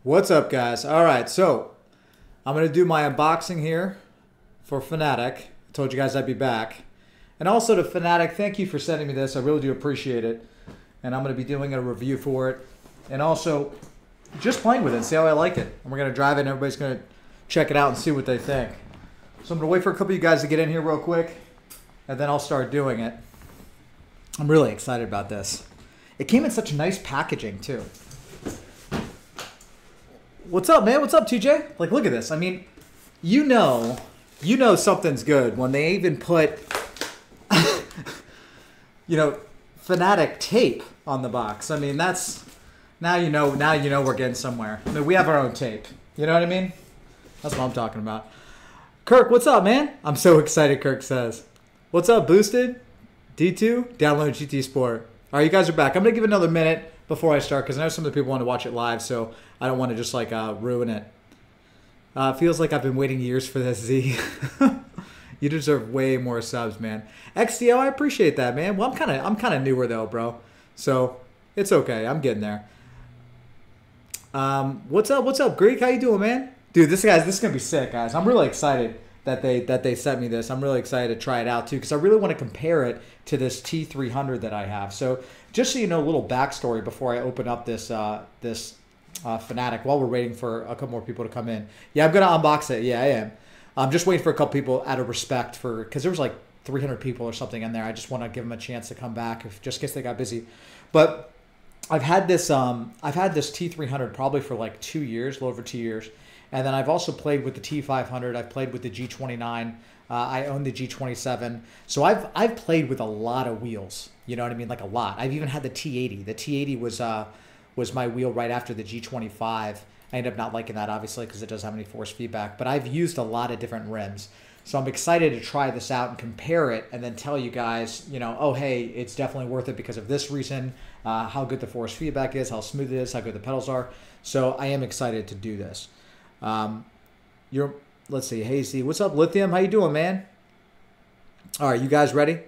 What's up, guys? All right, so I'm going to do my unboxing here for Fanatec. I told you guys I'd be back. And also to Fanatec, thank you for sending me this. I really do appreciate it. And I'm going to be doing a review for it. And also just playing with it, see how I like it. And we're going to drive it and everybody's going to check it out and see what they think. So I'm going to wait for a couple of you guys to get in here real quick. And then I'll start doing it. I'm really excited about this. It came in such nice packaging too. What's up, man? What's up, TJ? Like, look at this. I mean, you know something's good when they even put, Fanatec tape on the box. I mean, that's, now you know we're getting somewhere. I mean, we have our own tape. You know what I mean? That's what I'm talking about. Kirk, what's up, man? I'm so excited, Kirk says. What's up, Boosted? D2? Download GT Sport. All right, you guys are back. I'm going to give it another minute before I start because I know some of the people want to watch it live, so I don't want to just like ruin it. Feels like I've been waiting years for this, Z. You deserve way more subs, man. XDO, I appreciate that, man. Well, I'm kind of newer though, bro. So it's okay. I'm getting there. What's up? What's up, Greek? How you doing, man? Dude, this is gonna be sick, guys. I'm really excited that they sent me this. I'm really excited to try it out too because I really want to compare it to this T300 that I have. So just so you know, a little backstory before I open up this Fanatec while we're waiting for a couple more people to come in. Yeah, I'm gonna unbox it. Yeah, I am. I'm just waiting for a couple people out of respect for because there was like 300 people or something in there. I just want to give them a chance to come back just in case they got busy. But I've had this T300 probably for like 2 years, a little over 2 years. And then I've also played with the T500. I've played with the G29. I own the G27. So I've played with a lot of wheels. You know what I mean? Like a lot. I've even had the T80. The T80 was my wheel right after the G25. I ended up not liking that, obviously, because it doesn't have any force feedback. But I've used a lot of different rims. So I'm excited to try this out and compare it and then tell you guys, oh, hey, it's definitely worth it because of this reason, how good the force feedback is, how smooth it is, how good the pedals are. So I am excited to do this. Let's see, Hazy, what's up, Lithium? How you doing, man? All right, you guys ready?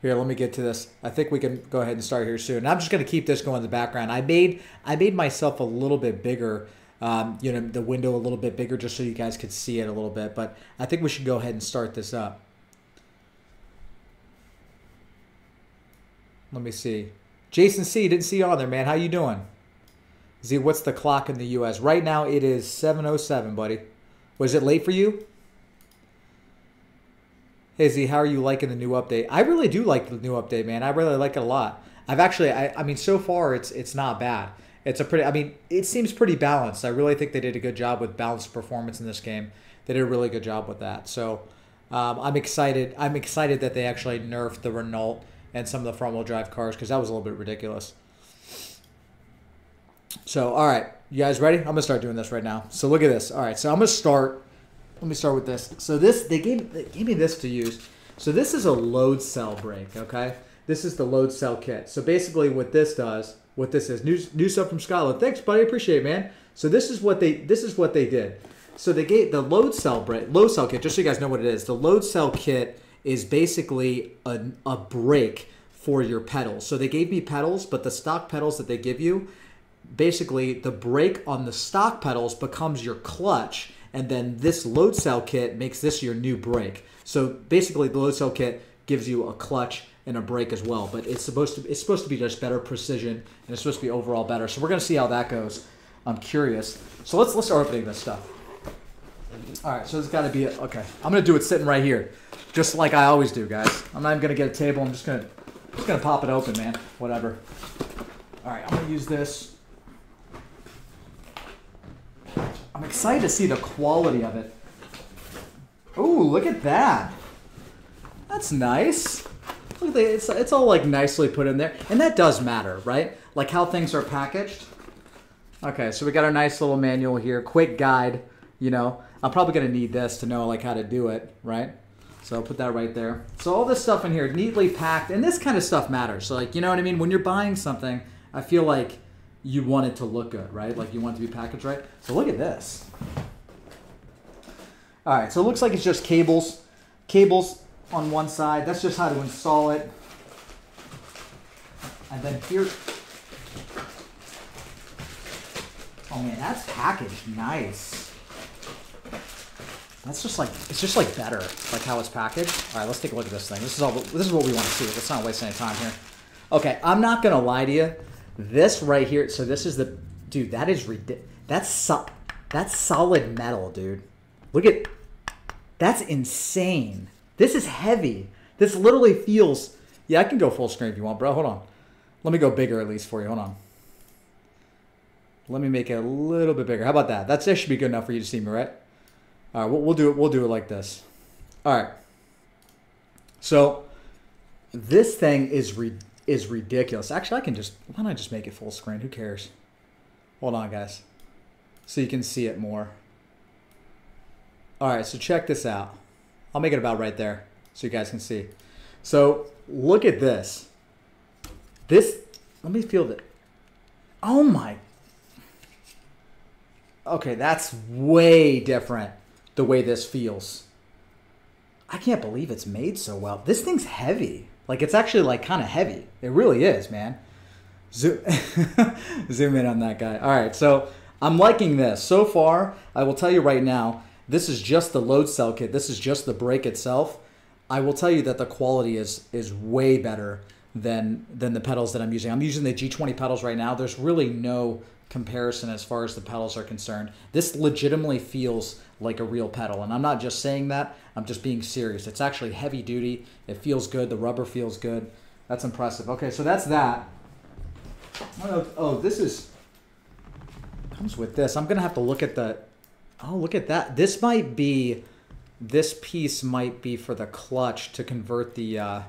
Here, let me get to this. I think we can go ahead and start here soon. I'm just going to keep this going in the background. I made myself a little bit bigger, the window a little bit bigger just so you guys could see it a little bit. But I think we should go ahead and start this up. Let me see. Jason C, didn't see you on there, man. How you doing? Z, what's the clock in the U.S.? Right now, it is 7:07, buddy. Was it late for you? Hey, Z, how are you liking the new update? I really do like the new update, man. I really like it a lot. I mean, so far, it's not bad. It seems pretty balanced. I really think they did a good job with balanced performance in this game. They did a really good job with that. So, I'm excited. I'm excited that they actually nerfed the Renault and some of the front-wheel drive cars because that was a little bit ridiculous. So, all right, you guys ready? I'm going to start doing this right now. So, look at this. All right, so I'm going to start. Let me start with this. So, they gave me this to use. So, this is a load cell brake, okay? This is the load cell kit. So, basically what this is, new stuff from Scotland. Thanks, buddy. Appreciate it, man. So, this is what they did. So, they gave the load cell kit, just so you guys know what it is. The load cell kit is basically a brake for your pedals. So, they gave me pedals, but the stock pedals that they give you, basically the brake on the stock pedals becomes your clutch, and then this load cell kit makes this your new brake. So basically the load cell kit gives you a clutch and a brake as well, but it's supposed to be just better precision, and it's supposed to be overall better. So we're gonna see how that goes. I'm curious. So let's start opening this stuff. All right, so it's got to be okay. I'm gonna do it sitting right here, just like I always do, guys. I'm not even gonna get a table. I'm just gonna pop it open, man. Whatever. All right, I'm gonna use this. I'm excited to see the quality of it. Ooh, look at that. That's nice. Look at that. It's all like nicely put in there. And that does matter, right? Like how things are packaged. Okay, so we got our nice little manual here. Quick guide, I'm probably going to need this to know like how to do it, right? So I'll put that right there. So all this stuff in here, neatly packed. And this kind of stuff matters. So like, you know what I mean? When you're buying something, I feel like you want it to look good, right? Like you want it to be packaged right. So look at this. All right, so it looks like it's just cables on one side. That's just how to install it. And then here, man, that's packaged nice. That's just like, it's just like better, like how it's packaged. All right, let's take a look at this thing. This is what we want to see. Let's not waste any time here. Okay, I'm not gonna lie to you. This right here, so this is the, dude, that is ridiculous. That's solid metal, dude. Look at, that's insane. This is heavy. This literally feels, yeah, I can go full screen if you want, bro. Hold on. Let me go bigger at least for you. Hold on. Let me make it a little bit bigger. How about that? That should be good enough for you to see me, right? All right, we'll do it. We'll do it like this. All right. So this thing is ridiculous. Actually, I can just, why don't I just make it full screen? Who cares? Hold on, guys, so you can see it more. All right, so check this out. I'll make it about right there so you guys can see. So look at this. This, let me feel that. Oh my. Okay, that's way different the way this feels. I can't believe it's made so well. This thing's heavy. Like, it's actually like kind of heavy. It really is, man. Zoom in on that guy. All right, so I'm liking this. So far, I will tell you right now, this is just the load cell kit. This is just the brake itself. I will tell you that the quality is way better than the pedals that I'm using. I'm using the G20 pedals right now. There's really no comparison as far as the pedals are concerned. This legitimately feels like a real pedal, and I'm not just saying that. I'm just being serious. It's actually heavy duty. It feels good. The rubber feels good. That's impressive. Okay, so that's that. Oh, this is comes with this. I'm gonna have to look at the. Oh, look at that. This piece might be for the clutch to convert the,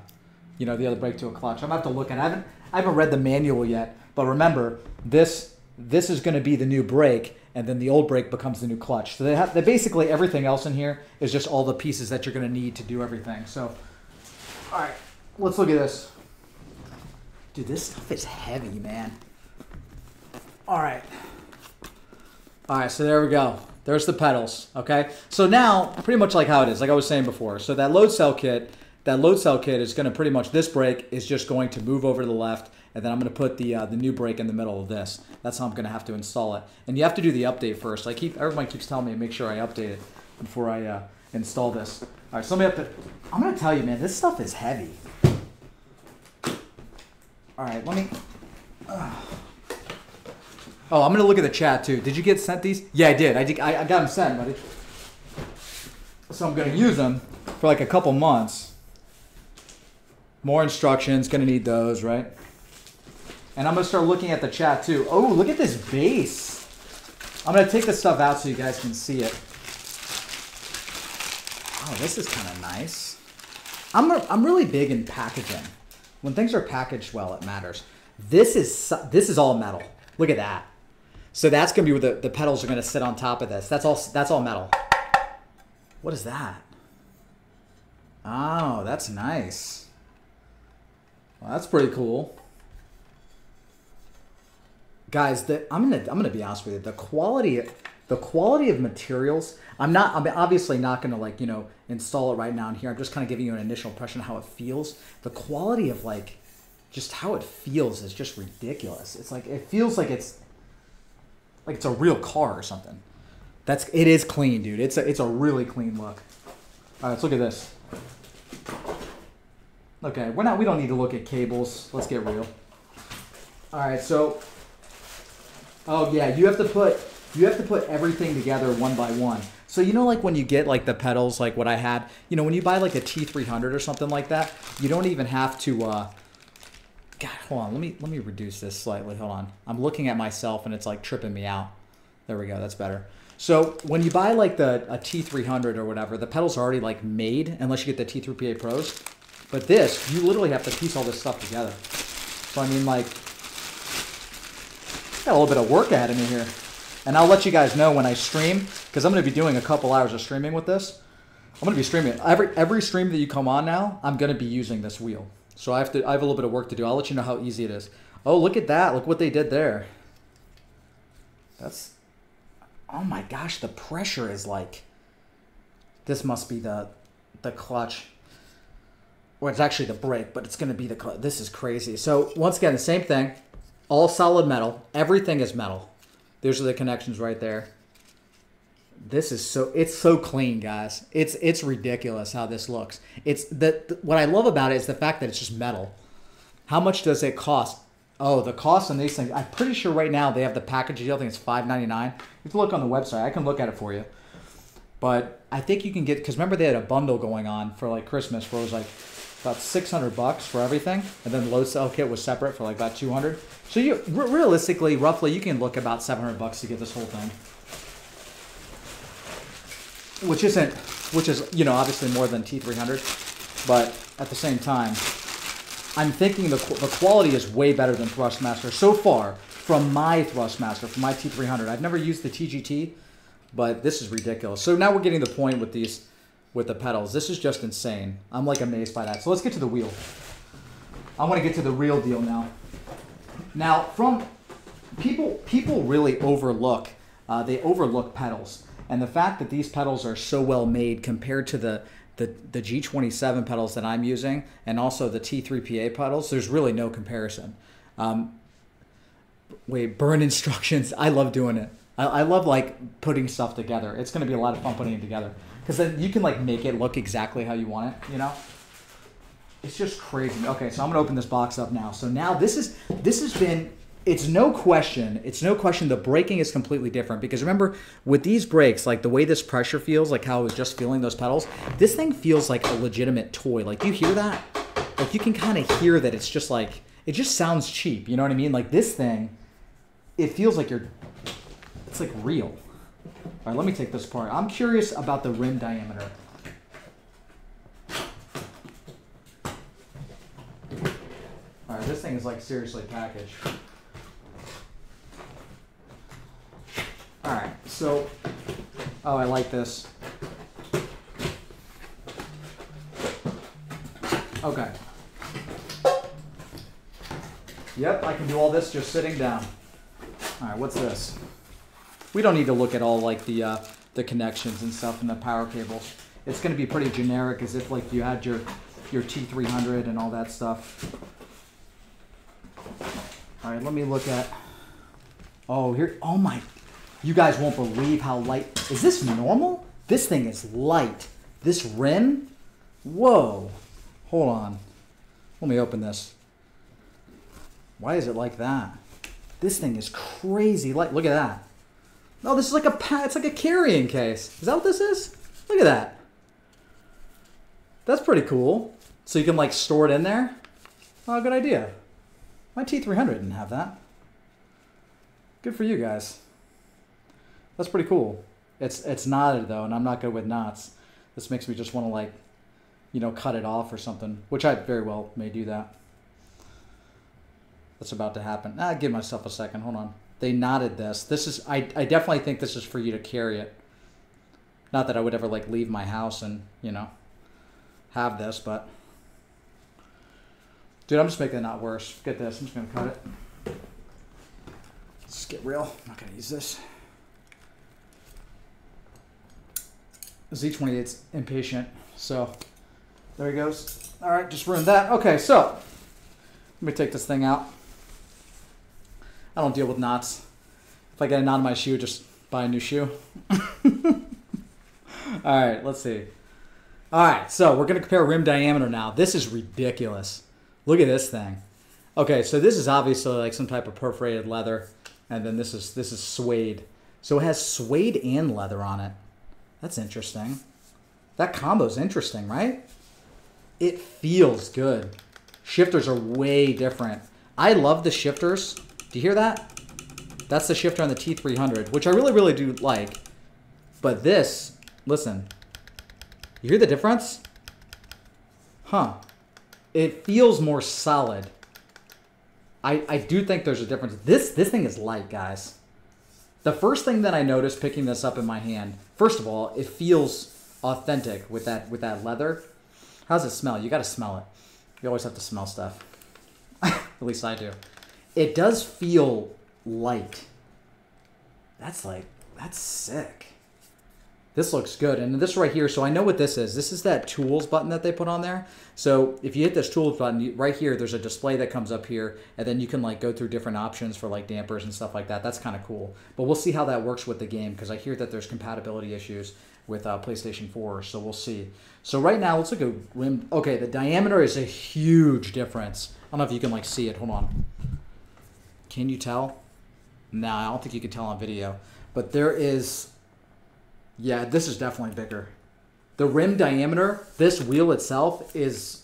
the other brake to a clutch. I'm gonna have to look at it. I haven't read the manual yet, but remember, this is gonna be the new brake, and then the old brake becomes the new clutch. So they basically everything else in here is just all the pieces that you're gonna need to do everything. So, all right, let's look at this. Dude, this stuff is heavy, man. All right, so there we go. There's the pedals, okay? So now, pretty much like how it is, like I was saying before. So that load cell kit is going to pretty much, this brake is just going to move over to the left, and then I'm going to put the new brake in the middle of this. That's how I'm going to have to install it. And you have to do the update first. Everybody keeps telling me to make sure I update it before I install this. All right, so I'm going to tell you, man, this stuff is heavy. All right, let me... Oh, I'm going to look at the chat, too. Did you get sent these? Yeah, I did. I got them sent, buddy. So I'm going to use them for like a couple months. More instructions. Going to need those, right? And I'm going to start looking at the chat, too. Oh, look at this base. I'm going to take this stuff out so you guys can see it. Oh, this is kind of nice. I'm really big in packaging. When things are packaged well, it matters. This is all metal. Look at that. So that's going to be where the pedals are going to sit on top of this. That's all metal. What is that? Oh, that's nice. Well, that's pretty cool. Guys, I'm gonna be honest with you. The quality of materials. I'm obviously not gonna install it right now in here. I'm just kind of giving you an initial impression of how it feels. The quality of just how it feels is just ridiculous. It's like it feels like it's a real car or something. It is clean, dude. It's a really clean look. All right, let's look at this. Okay, we don't need to look at cables. Let's get real. All right, so oh yeah, you have to put everything together one by one. So like when you get like the pedals, like what I had, when you buy like a T300 or something like that, you don't even have to God, hold on. Let me reduce this slightly. Hold on. I'm looking at myself and it's like tripping me out. There we go. That's better. So when you buy like a T300 or whatever, the pedals are already like made unless you get the T3PA Pros. But this, you literally have to piece all this stuff together. So I mean, like, got a little bit of work ahead of me here. And I'll let you guys know when I stream, because I'm going to be doing a couple hours of streaming with this. I'm going to be streaming it. Every stream that you come on now, I'm going to be using this wheel. So I have a little bit of work to do. I'll let you know how easy it is. Oh, look at that. Look what they did there. Oh my gosh, the pressure is like, this must be the clutch. Well, it's actually the brake, but it's going to be the clutch. This is crazy. So once again, the same thing. All solid metal. Everything is metal. Those are the connections right there. This is it's so clean, guys. It's ridiculous how this looks. What I love about it is the fact that it's just metal. How much does it cost? Oh, the cost on these things, I'm pretty sure right now they have the package deal. I think it's $5.99. You can look on the website. I can look at it for you. But I think you can get, because remember they had a bundle going on for like Christmas where it was like about $600 for everything, and then the load cell kit was separate for like about $200. So you realistically, roughly, you can look about $700 to get this whole thing, which is obviously more than T300, but at the same time, I'm thinking the quality is way better than Thrustmaster so far from my Thrustmaster, from my T300. I've never used the TGT, but this is ridiculous. So now we're getting the point with the pedals. This is just insane. I'm like amazed by that. So let's get to the wheel. I want to get to the real deal now. Now, from people really overlook pedals, and the fact that these pedals are so well made compared to the G27 pedals that I'm using, and also the T3PA pedals, there's really no comparison. Burn instructions. I love doing it. I love like putting stuff together. It's going to be a lot of fun putting it together because then you can like make it look exactly how you want it. You know, it's just crazy. Okay, so I'm gonna open this box up now. So now this has been. It's no question. The braking is completely different because remember with these brakes, like the way this pressure feels, like how I was just feeling those pedals. This thing feels like a legitimate toy. Like you hear that? Like you can kind of hear that. It's just like it just sounds cheap. You know what I mean? Like this thing, it feels like it's like real. All right, let me take this apart. I'm curious about the rim diameter. All right, this thing is like seriously packaged. All right, so, oh, I like this. Okay. Yep, I can do all this just sitting down. All right, what's this? We don't need to look at all like the connections and stuff and the power cables. It's going to be pretty generic, as if like you had your T300 and all that stuff. All right, let me look at. Oh, here. Oh my. You guys won't believe how light. Is this normal? This thing is light. This rim. Whoa. Hold on. Let me open this. Why is it like that? This thing is crazy light. Look at that. No, this is like it's like a carrying case. Is that what this is? Look at that. That's pretty cool. So you can like store it in there. Oh, good idea. My T300 didn't have that. Good for you guys. That's pretty cool. It's knotted though, and I'm not good with knots. This makes me just want to like, cut it off or something, which I very well may do that. That's about to happen. Give myself a second. Hold on. They knotted this. This is I definitely think this is for you to carry it. Not that I would ever like leave my house and, have this, but dude, I'm just making it not worse. Get this. I'm just gonna cut it. Let's get real. I'm not gonna use this. Z28's impatient, so there he goes. All right, just ruined that. Okay, so let me take this thing out. I don't deal with knots. If I get a knot in my shoe, just buy a new shoe. All right, let's see. All right, so we're gonna compare rim diameter now. This is ridiculous. Look at this thing. Okay, so this is obviously like some type of perforated leather, and then this is suede. So it has suede and leather on it. That's interesting. That combo's interesting, right? It feels good. Shifters are way different. I love the shifters. Do you hear that? That's the shifter on the T300, which I really, really do like. But this, listen. You hear the difference? Huh. It feels more solid. I do think there's a difference. This thing is light, guys. The first thing that I noticed picking this up in my hand, first of all, it feels authentic with that leather. How does it smell? You got to smell it. You always have to smell stuff. At least I do. It does feel light. That's sick. This looks good. And this right here, so I know what this is. This is that tools button that they put on there. So if you hit this tools button, right here, there's a display that comes up here, and then you can like go through different options for like dampers and stuff like that. That's kind of cool. But we'll see how that works with the game, because I hear that there's compatibility issues with PlayStation 4, so we'll see. So right now, let's look at rim. Okay, the diameter is a huge difference. I don't know if you can like see it. Hold on. Can you tell? No, I don't think you can tell on video. But there is... Yeah, this is definitely bigger. The rim diameter, this wheel itself is,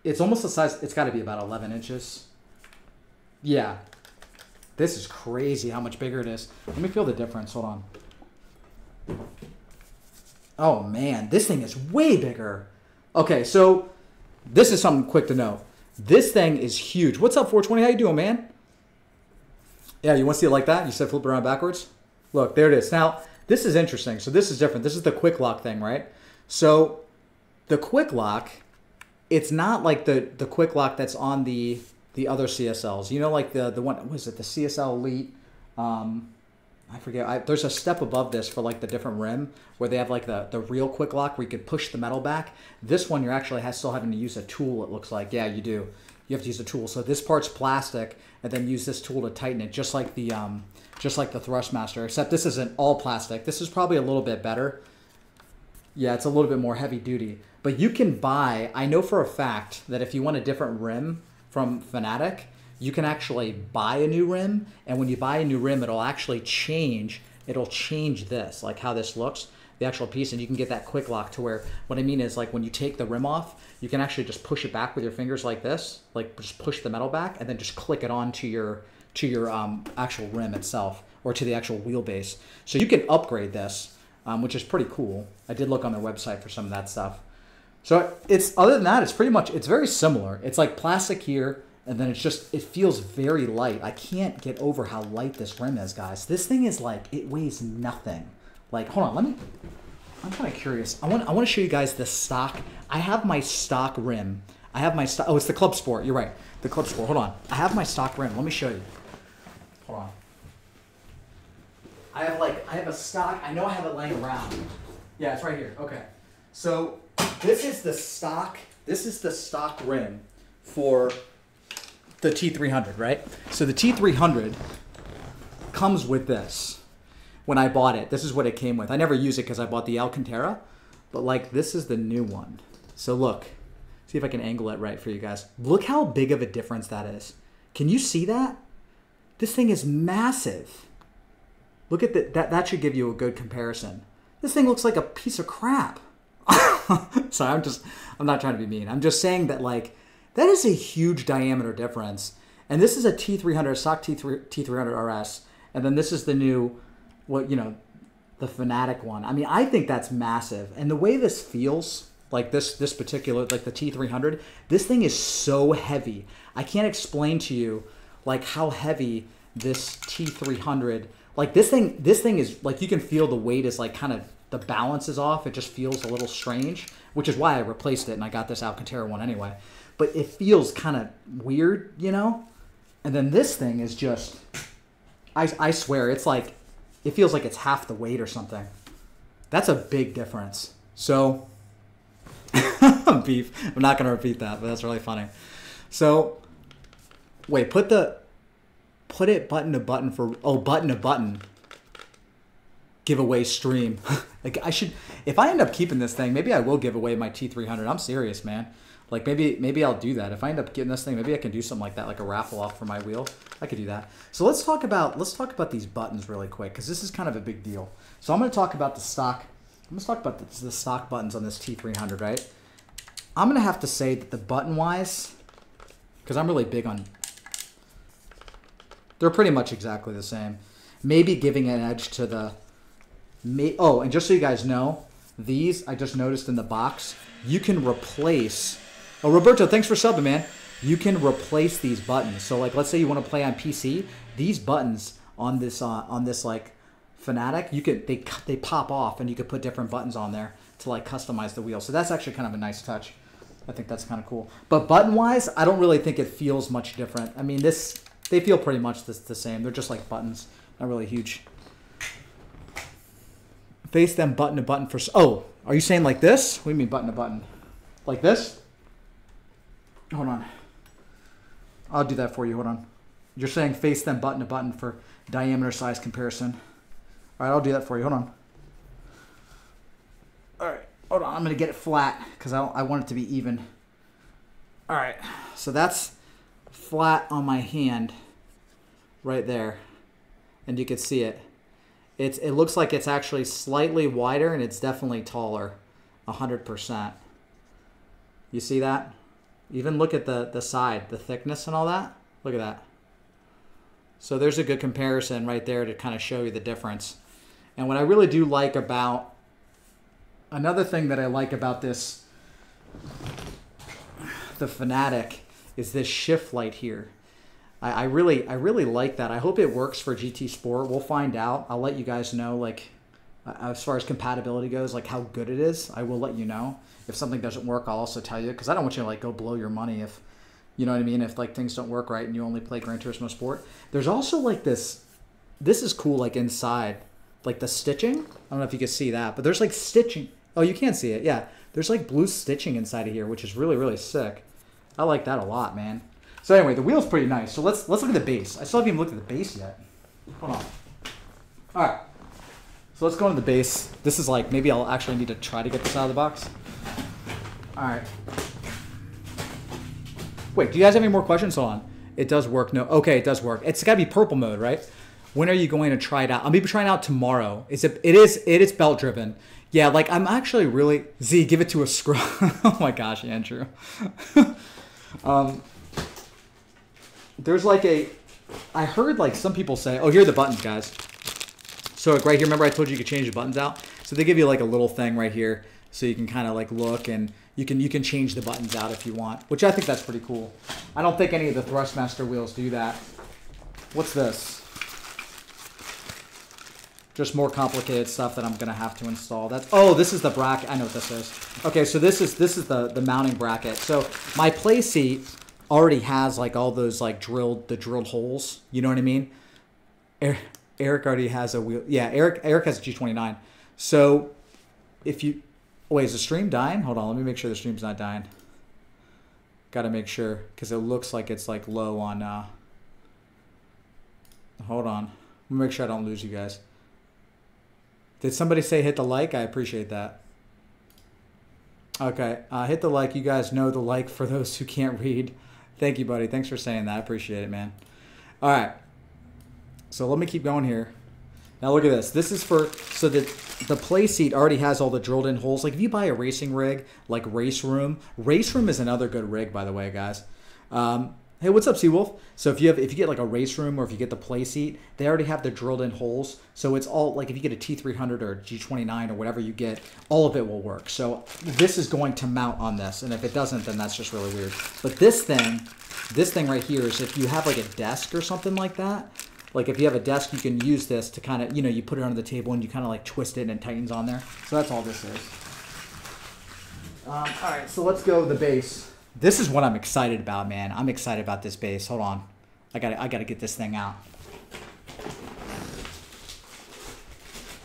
it's almost the size, it's got to be about 11 inches. Yeah. This is crazy how much bigger it is. Let me feel the difference. Hold on. Oh, man. This thing is way bigger. Okay, so this is something quick to know. This thing is huge. What's up, 420? How you doing, man? Yeah, you want to see it like that? You said flip it around backwards? Look, there it is. Now... This is interesting. So this is different. This is the quick lock thing, right? So the quick lock, it's not like the quick lock that's on the other CSLs. You know, like the one, what is it? The CSL Elite. I forget. There's a step above this for like the different rim where they have like the real quick lock where you can push the metal back. This one you're actually still having to use a tool, it looks like. Yeah, you do. You have to use a tool. So this part's plastic, and then use this tool to tighten it, just like the Thrustmaster, except this isn't all plastic. This is probably a little bit better. Yeah, it's a little bit more heavy duty. But you can buy, I know for a fact that if you want a different rim from Fanatec, you can actually buy a new rim, and when you buy a new rim, it'll actually change. It'll change this, like how this looks, the actual piece, and you can get that quick lock to where, what I mean is like when you take the rim off, you can actually just push it back with your fingers like this, like just push the metal back, and then just click it onto your actual rim itself, or to the actual wheelbase. So you can upgrade this, which is pretty cool. I did look on their website for some of that stuff. So it's, other than that, it's pretty much, it's very similar. It's like plastic here, and then it's just, it feels very light. I can't get over how light this rim is, guys. This thing is like, it weighs nothing. Like, hold on, I'm kind of curious. I want to show you guys the stock. I have my stock rim. I have my stock, oh, it's the Club Sport. You're right, the Club Sport. Hold on. I have my stock rim. Let me show you. Hold on. I have a stock. I know I have it laying around. Yeah, it's right here. Okay. So this is the stock. This is the stock rim for the T300, right? So the T300 comes with this. When I bought it, this is what it came with. I never use it because I bought the Alcantara, but like this is the new one. So look, see if I can angle it right for you guys. Look how big of a difference that is. Can you see that? This thing is massive. Look at that should give you a good comparison. This thing looks like a piece of crap. Sorry, I'm not trying to be mean. I'm just saying that like, that is a huge diameter difference. And this is a T300, stock T300 RS. And then this is the new, what, you know, the Fanatec one. I mean, I think that's massive. And the way this feels, like this particular, like the T300, this thing is so heavy. I can't explain to you like how heavy this T300, like this thing is like, you can feel the weight is like kind of, the balance is off. It just feels a little strange, which is why I replaced it and I got this Alcantara one anyway. But it feels kind of weird, you know? And then this thing is just, I swear, it's like, it feels like it's half the weight or something. That's a big difference. So, beef. I'm not going to repeat that, but that's really funny. So, wait, put it button to button for, oh, button to button. Giveaway stream. Like I should, if I end up keeping this thing, maybe I will give away my T300. I'm serious, man. Like maybe I'll do that. If I end up getting this thing, maybe I can do something like that, like a raffle off for my wheel. I could do that. So let's talk about these buttons really quick, because this is kind of a big deal. So I'm going to talk about the stock. I'm going to talk about the stock buttons on this T300, right? I'm going to have to say that the button wise, because I'm really big on, they're pretty much exactly the same. Maybe giving an edge to the, oh, and just so you guys know, these I just noticed in the box, you can replace. Oh, Roberto, thanks for subbing, man. You can replace these buttons. So, like, let's say you want to play on PC. These buttons on this like Fanatec, you could they pop off, and you could put different buttons on there to like customize the wheel. So that's actually kind of a nice touch. I think that's kind of cool. But button-wise, I don't really think it feels much different. I mean, they feel pretty much the same. They're just like buttons, not really huge. Face them button to button for... Oh, are you saying like this? What do you mean button to button? Like this? Hold on. I'll do that for you. Hold on. You're saying face them button to button for diameter size comparison. All right, I'll do that for you. Hold on. All right. Hold on. I'm going to get it flat because I want it to be even. All right. So that's flat on my hand right there. And you can see it. It looks like it's actually slightly wider and it's definitely taller. 100%. You see that? Even look at the side, the thickness and all that. Look at that. So there's a good comparison right there to kind of show you the difference. And what I really do like about, another thing that I like about this, the Fanatec, is this shift light here. I really like that. I hope it works for GT Sport. We'll find out. I'll let you guys know, like, as far as compatibility goes, like how good it is. I will let you know. If something doesn't work, I'll also tell you, because I don't want you to like go blow your money if, you know what I mean, if like things don't work right and you only play Gran Turismo Sport. There's also like this is cool, like inside, like the stitching. I don't know if you can see that, but there's like stitching. Oh, you can't see it. Yeah, there's like blue stitching inside of here, which is really, really sick. I like that a lot, man. So anyway, the wheel's pretty nice. So let's look at the base. I still haven't even looked at the base yet. Hold on. All right. So let's go into the base. This is like, maybe I'll actually need to try to get this out of the box. All right. Wait, do you guys have any more questions? Hold on. It does work. No. Okay, it does work. It's got to be purple mode, right? When are you going to try it out? I'll be trying it out tomorrow. It is belt driven. Yeah, like I'm actually really... Z, give it to a scrub. Oh my gosh, Andrew. There's like a... I heard like some people say... Oh, here are the buttons, guys. So like right here, remember I told you could change the buttons out? So they give you like a little thing right here. So you can kind of like look and you can change the buttons out if you want. Which I think that's pretty cool. I don't think any of the Thrustmaster wheels do that. What's this? Just more complicated stuff that I'm gonna have to install. This is the bracket. I know what this is. Okay, so this is the mounting bracket. So my play seat already has like all those like drilled holes. You know what I mean? Eric already has a wheel. Yeah, Eric has a G29. So if you wait, is the stream dying? Hold on, let me make sure the stream's not dying. Got to make sure because it looks like it's like low on. Hold on, let me make sure I don't lose you guys. Did somebody say hit the like? I appreciate that. Okay, hit the like. You guys know the like for those who can't read. Thank you, buddy. Thanks for saying that. I appreciate it, man. All right. So let me keep going here. Now look at this. This is for, so that the play seat already has all the drilled in holes. Like if you buy a racing rig, like Race Room is another good rig, by the way, guys. Hey, what's up, Seawolf? So if you get like a Race Room or if you get the play seat, they already have the drilled in holes. So it's all like if you get a T300 or a G29 or whatever you get, all of it will work. So this is going to mount on this, and if it doesn't, then that's just really weird. But this thing right here is if you have like a desk or something like that. Like if you have a desk, you can use this to kind of, you put it under the table and you kind of like twist it and it tightens on there. So that's all this is. All right, so let's go the base. This is what I'm excited about, man. I'm excited about this base. Hold on, I gotta get this thing out.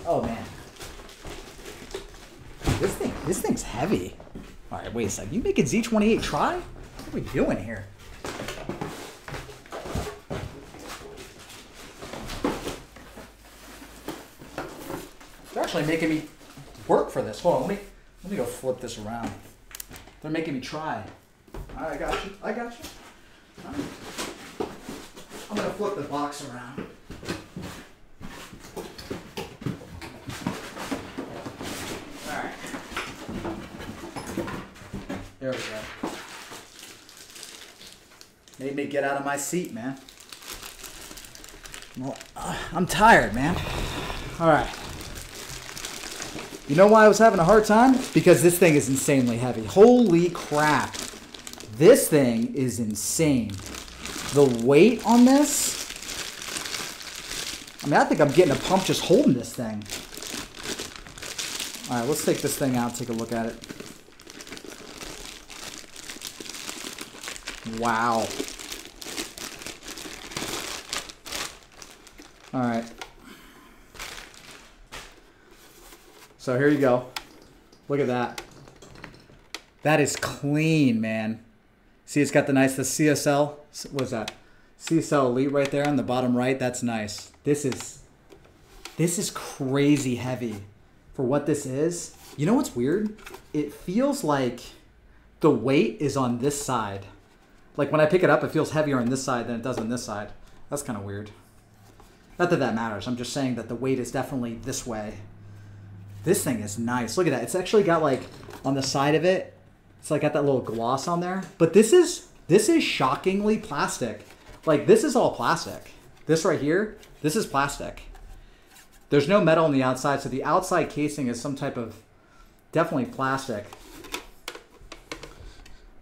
Oh man, this thing's heavy. All right, wait a second. You making Z28 try? What are we doing here? They're actually making me work for this. Hold on, let me go flip this around. They're making me try. All right, I got you. All right. I'm gonna flip the box around. All right. There we go. Made me get out of my seat, man. Well, I'm tired, man. All right. You know why I was having a hard time? Because this thing is insanely heavy. Holy crap. This thing is insane. The weight on this, I mean, I think I'm getting a pump just holding this thing. All right, let's take this thing out and take a look at it. Wow. All right. So here you go. Look at that. That is clean, man. See, it's got the CSL. What is that? CSL Elite right there on the bottom right. That's nice. This is crazy heavy for what this is. You know what's weird? It feels like the weight is on this side. Like when I pick it up, it feels heavier on this side than it does on this side. That's kind of weird. Not that that matters. I'm just saying that the weight is definitely this way. This thing is nice. Look at that. It's actually got like on the side of it, it's like got that little gloss on there. But this is shockingly plastic. Like this is all plastic. This right here, this is plastic. There's no metal on the outside, so the outside casing is some type of definitely plastic.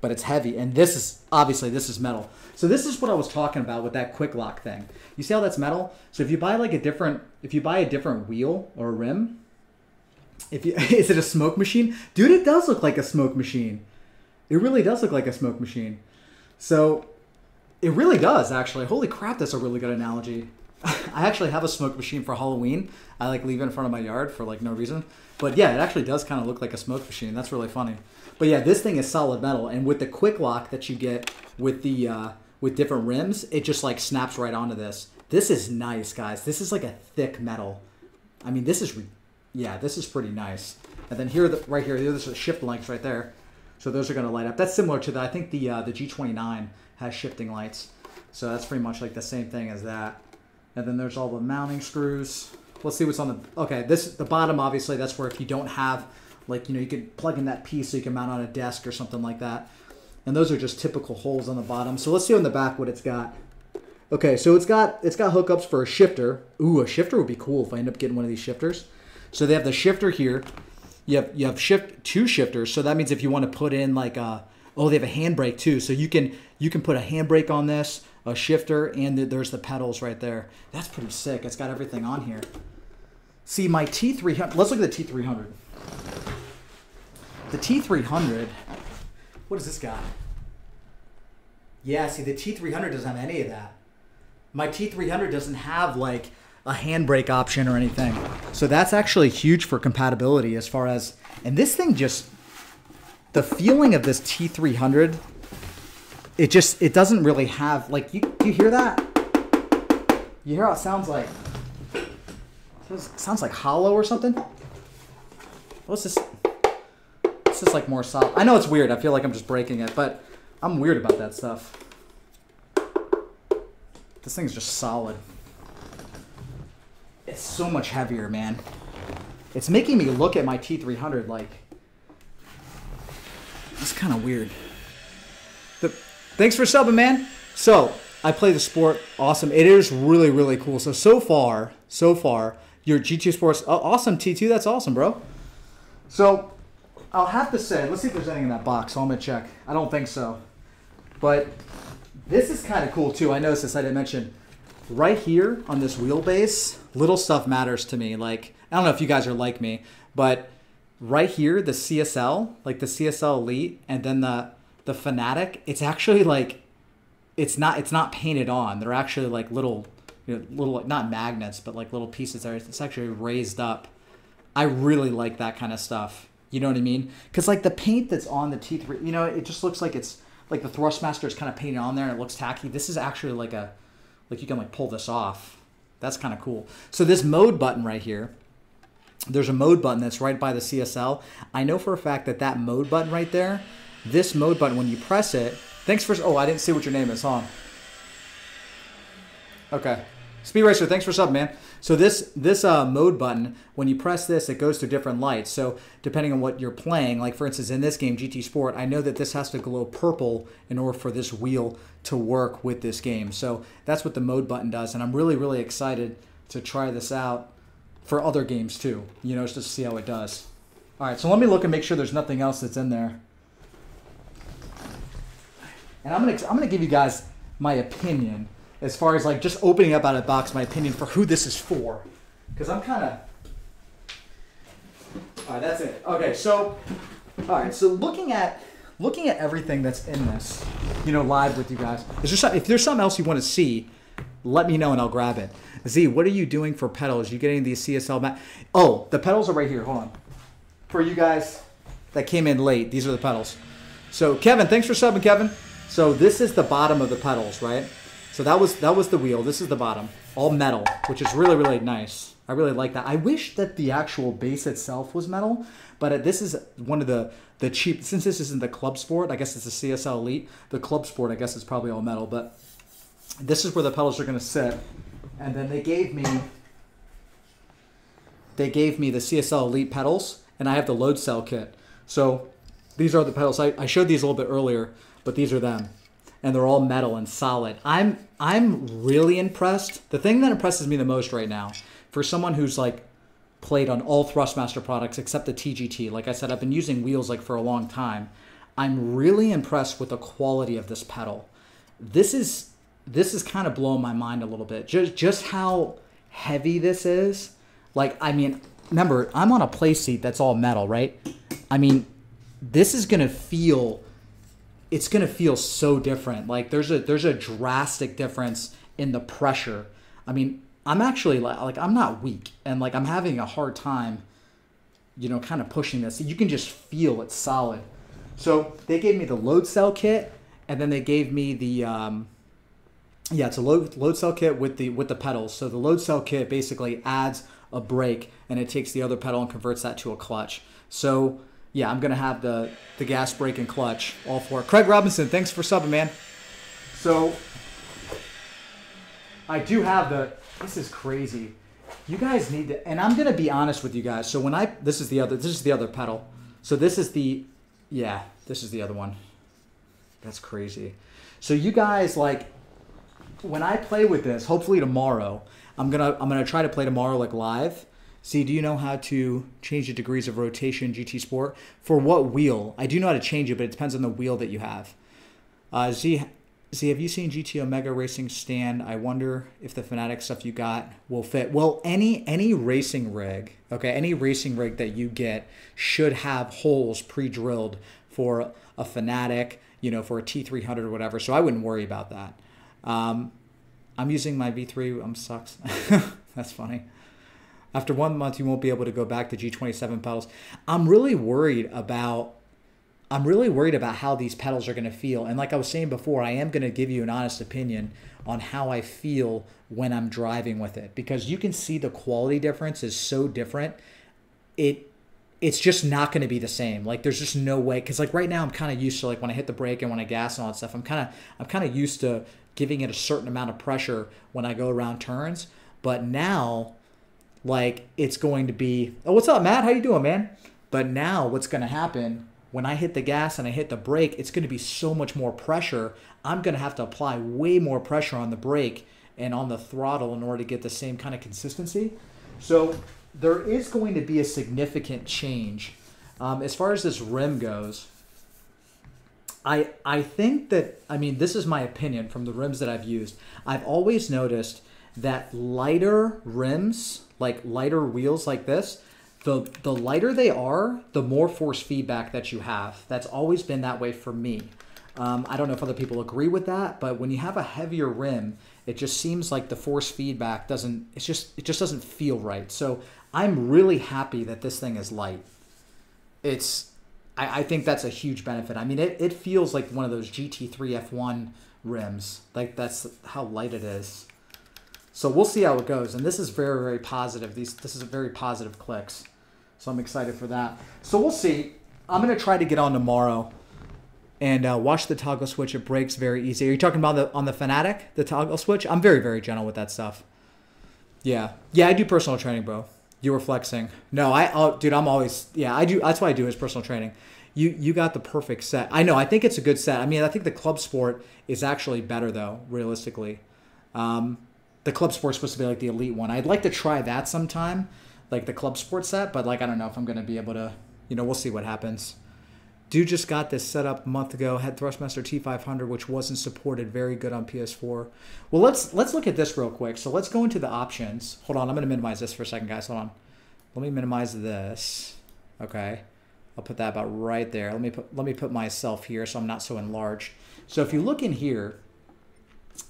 But it's heavy, and this is metal. So this is what I was talking about with that quick lock thing. You see how that's metal? So if you buy like a different wheel or a rim, is it a smoke machine? Dude, it does look like a smoke machine. It really does look like a smoke machine. So it really does, actually. Holy crap, that's a really good analogy. I actually have a smoke machine for Halloween. I like leave it in front of my yard for like no reason. But yeah, it actually does kind of look like a smoke machine. That's really funny. But yeah, this thing is solid metal, and with the quick lock that you get with the with different rims, it just like snaps right onto this. This is nice, guys. This is like a thick metal. I mean, this is pretty nice. And then here, right here, there's the shift links right there. So those are going to light up. That's similar to I think the G29 has shifting lights. So that's pretty much like the same thing as that. And then there's all the mounting screws. Let's see what's on the... Okay, the bottom, obviously, that's where if you don't have... Like, you could plug in that piece so you can mount on a desk or something like that. And those are just typical holes on the bottom. So let's see on the back what it's got. Okay, so it's got hookups for a shifter. Ooh, a shifter would be cool if I end up getting one of these shifters. So they have the shifter here. You have two shifters. So that means if you want to put in like a... Oh, they have a handbrake too. So you can put a handbrake on this, a shifter, and there's the pedals right there. That's pretty sick. It's got everything on here. See, my T300... Let's look at the T300. The T300... What does this got? Yeah, see, the T300 doesn't have any of that. My T300 doesn't have, like, a handbrake option or anything. So that's actually huge for compatibility as far as... And this thing just... The feeling of this T300, it doesn't really have... Like, do you hear that? You hear how it sounds like... It sounds like hollow or something? What's this? This is like more soft. I know it's weird. I feel like I'm just breaking it, but I'm weird about that stuff. This thing's just solid. It's so much heavier, man. It's making me look at my T300 like... It's kind of weird. Thanks for subbing, man. So, I play the sport. Awesome. It is really, really cool. So far, your GT Sports... awesome, T2. That's awesome, bro. So... I'll have to say, let's see if there's anything in that box. So I'm going to check. I don't think so. But this is kind of cool, too. I noticed this. I didn't mention. Right here on this wheelbase, little stuff matters to me. Like, I don't know if you guys are like me, but right here, the CSL, like the CSL Elite, and then the Fanatec, it's actually like, it's not painted on. They're actually like little, not magnets, but like little pieces there. It's actually raised up. I really like that kind of stuff. You know what I mean? Because like the paint that's on the T3, it just looks like it's like the Thrustmaster is kind of painted on there and it looks tacky. This is actually like you can like pull this off. That's kind of cool. So this mode button right here, there's a mode button that's right by the CSL. I know for a fact that mode button right there, this mode button, when you press it, thanks for, oh, I didn't see what your name is, huh? Okay. Speed Racer, thanks for subbing, man. So this mode button, when you press this, it goes to different lights. So depending on what you're playing, like for instance in this game, GT Sport, I know that this has to glow purple in order for this wheel to work with this game. So that's what the mode button does, and I'm really, really excited to try this out for other games too, just to see how it does. All right, so let me look and make sure there's nothing else that's in there. And I'm gonna give you guys my opinion as far as like just opening up out of the box, my opinion for who this is for, because I'm kind of... All right, that's it. Okay, so all right, so looking at everything that's in this, live with you guys. If there's something else you want to see, let me know and I'll grab it. Z, what are you doing for pedals? You getting these CSL Oh, the pedals are right here. Hold on. for you guys that came in late, these are the pedals. So Kevin, thanks for subbing, Kevin. So this is the bottom of the pedals, right? So that was the wheel. This is the bottom, all metal, which is really, really nice. I really like that. I wish that the actual base itself was metal, but this is one of the cheap, since this isn't the Club Sport, I guess it's the CSL Elite. The Club Sport, I guess it's probably all metal, but this is where the pedals are going to sit. And then they gave me the CSL Elite pedals, and I have the load cell kit. So these are the pedals. I showed these a little bit earlier, but these are them. And they're all metal and solid. I'm really impressed. The thing that impresses me the most right now, for someone who's like played on all Thrustmaster products except the TGT, like I said, I've been using wheels like for a long time. I'm really impressed with the quality of this pedal. This is kind of blowing my mind a little bit. Just how heavy this is. Like, I mean, remember, I'm on a play seat that's all metal, right? I mean, this is gonna feel, it's gonna feel so different. Like there's a drastic difference in the pressure. I mean, I'm actually like I'm not weak, and like I'm having a hard time, you know, kind of pushing this. You can just feel it's solid. So they gave me the load cell kit, and then they gave me the it's a load cell kit with the pedals. So the load cell kit basically adds a brake, and it takes the other pedal and converts that to a clutch. So yeah, I'm gonna have the gas, brake, and clutch all for it. Craig Robinson, thanks for subbing, man. So I do have this is crazy. You guys need to, and I'm gonna be honest with you guys. So when this is the other pedal. So this is the other one. That's crazy. So you guys, like, when I play with this, hopefully tomorrow, I'm gonna try to play tomorrow like live. See, do you know how to change the degrees of rotation GT Sport? For what wheel? I do know how to change it, but it depends on the wheel that you have. Z, have you seen GT Omega Racing stand? I wonder if the Fanatec stuff you got will fit. Well, any racing rig, okay, any racing rig that you get should have holes pre-drilled for a Fanatec, you know, for a T300 or whatever. So I wouldn't worry about that. I'm using my V3. Sucks. That's funny. After 1 month, you won't be able to go back to G27 pedals. I'm really worried about how these pedals are going to feel. And like I was saying before, I am going to give you an honest opinion on how I feel when I'm driving with it, because you can see the quality difference is so different. It's just not going to be the same. Like there's just no way, because like right now I'm kind of used to, like when I hit the brake and when I gas and all that stuff, I'm kind of used to giving it a certain amount of pressure when I go around turns. But now, like, it's going to be, oh, what's up, Matt? How you doing, man? But now what's going to happen when I hit the gas and I hit the brake, it's going to be so much more pressure. I'm going to have to apply way more pressure on the brake and on the throttle in order to get the same kind of consistency. So there is going to be a significant change. As far as this rim goes, I think that, I mean, this is my opinion from the rims that I've used. I've always noticed that lighter rims, like lighter wheels like this, the lighter they are, the more force feedback that you have. That's always been that way for me. I don't know if other people agree with that, but when you have a heavier rim, it just seems like the force feedback it just doesn't feel right. So I'm really happy that this thing is light. I think that's a huge benefit. I mean, it feels like one of those GT3 F1 rims. Like that's how light it is. So we'll see how it goes. And this is very, very positive. This is a very positive clicks. So I'm excited for that. So we'll see. I'm going to try to get on tomorrow and watch the toggle switch. It breaks very easy. Are you talking about on the Fanatec, the toggle switch? I'm very, very gentle with that stuff. Yeah. Yeah, I do personal training, bro. You were flexing. No, dude, I'm always, yeah, I do. That's what I do is personal training. You got the perfect set. I know. I think it's a good set. I mean, I think the Club Sport is actually better, though, realistically. The Club Sport's supposed to be like the Elite one. I'd like to try that sometime, like the Club Sport set, but like I don't know if I'm going to be able to, you know, we'll see what happens. Dude just got this set up a month ago, had Thrustmaster T500, which wasn't supported. Very good on PS4. Well, let's look at this real quick. So let's go into the options. Hold on, I'm going to minimize this for a second, guys. Hold on. Let me minimize this. Okay. I'll put that about right there. Let me put myself here so I'm not so enlarged. So if you look in here,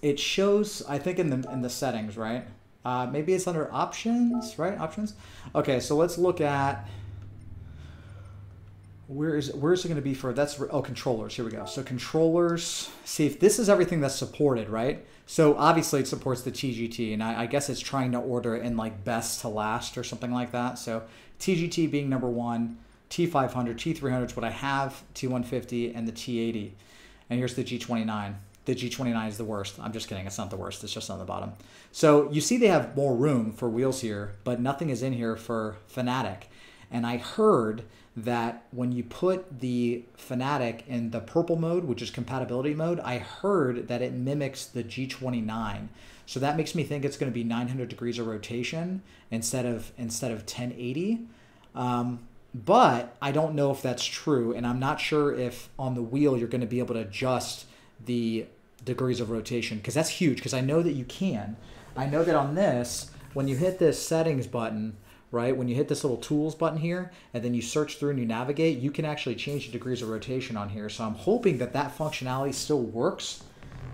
it shows, I think in the settings, right? Maybe it's under options, right? Options. Okay, so let's look at where is it going to be for, that's, oh, controllers. Here we go. So controllers, see if this is everything that's supported, right? So obviously it supports the TGT, and I guess it's trying to order it in like best to last or something like that. So TGT being number 1, T500, T300 is what I have, T150, and the T80. And here's the G29. The G29 is the worst. I'm just kidding. It's not the worst. It's just on the bottom. So you see they have more room for wheels here, but nothing is in here for Fanatec. And I heard that when you put the Fanatec in the purple mode, which is compatibility mode, I heard that it mimics the G29. So that makes me think it's going to be 900 degrees of rotation instead of 1080. But I don't know if that's true, and I'm not sure if on the wheel you're going to be able to adjust the degrees of rotation, because that's huge, because I know that you can. I know that on this, when you hit this settings button, right, when you hit this little tools button here, and then you search through and you navigate, you can actually change the degrees of rotation on here. So I'm hoping that that functionality still works,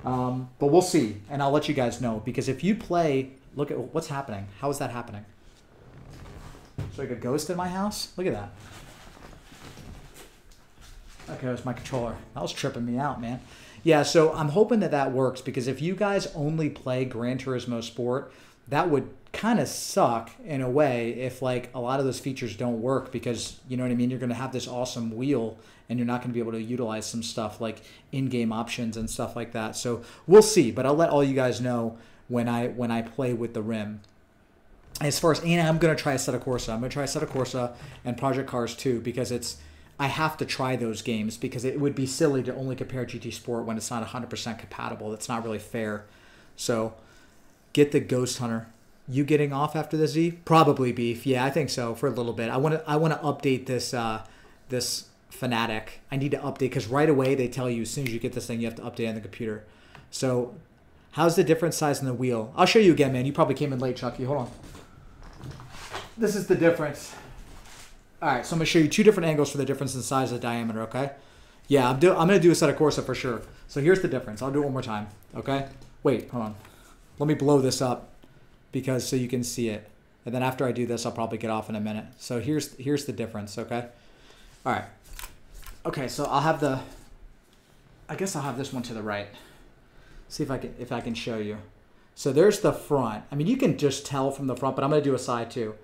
but we'll see, and I'll let you guys know, because if you play, look at what's happening. How is that happening? Is there like a ghost in my house? Look at that. Okay, it was my controller. That was tripping me out, man. Yeah, so I'm hoping that that works, because if you guys only play Gran Turismo Sport, that would kind of suck in a way if like a lot of those features don't work, because you know what I mean, you're going to have this awesome wheel and you're not going to be able to utilize some stuff like in-game options and stuff like that. So we'll see, but I'll let all you guys know when I play with the rim. As far as, and I'm going to try Assetto Corsa. I'm going to try Assetto Corsa and Project Cars 2, because I have to try those games, because it would be silly to only compare GT Sport when it's not 100% compatible. That's not really fair. So get the Ghost Hunter. You getting off after the Z? Probably Beef. Yeah, I think so, for a little bit. I want to update this this Fanatec. I need to update, because right away they tell you as soon as you get this thing you have to update on the computer. So how's the different size in the wheel? I'll show you again, man. You probably came in late, Chucky. Hold on. This is the difference. All right, so I'm going to show you 2 different angles for the difference in size of the diameter, okay? Yeah, I'm going to do a Assetto Corsa for sure. So here's the difference. I'll do it one more time, okay? Wait, hold on. Let me blow this up, because so you can see it. And then after I do this, I'll probably get off in a minute. So here's the difference, okay? All right. Okay, so I'll have I guess I'll have this one to the right. See if I can show you. So there's the front. I mean, you can just tell from the front, but I'm going to do a side too.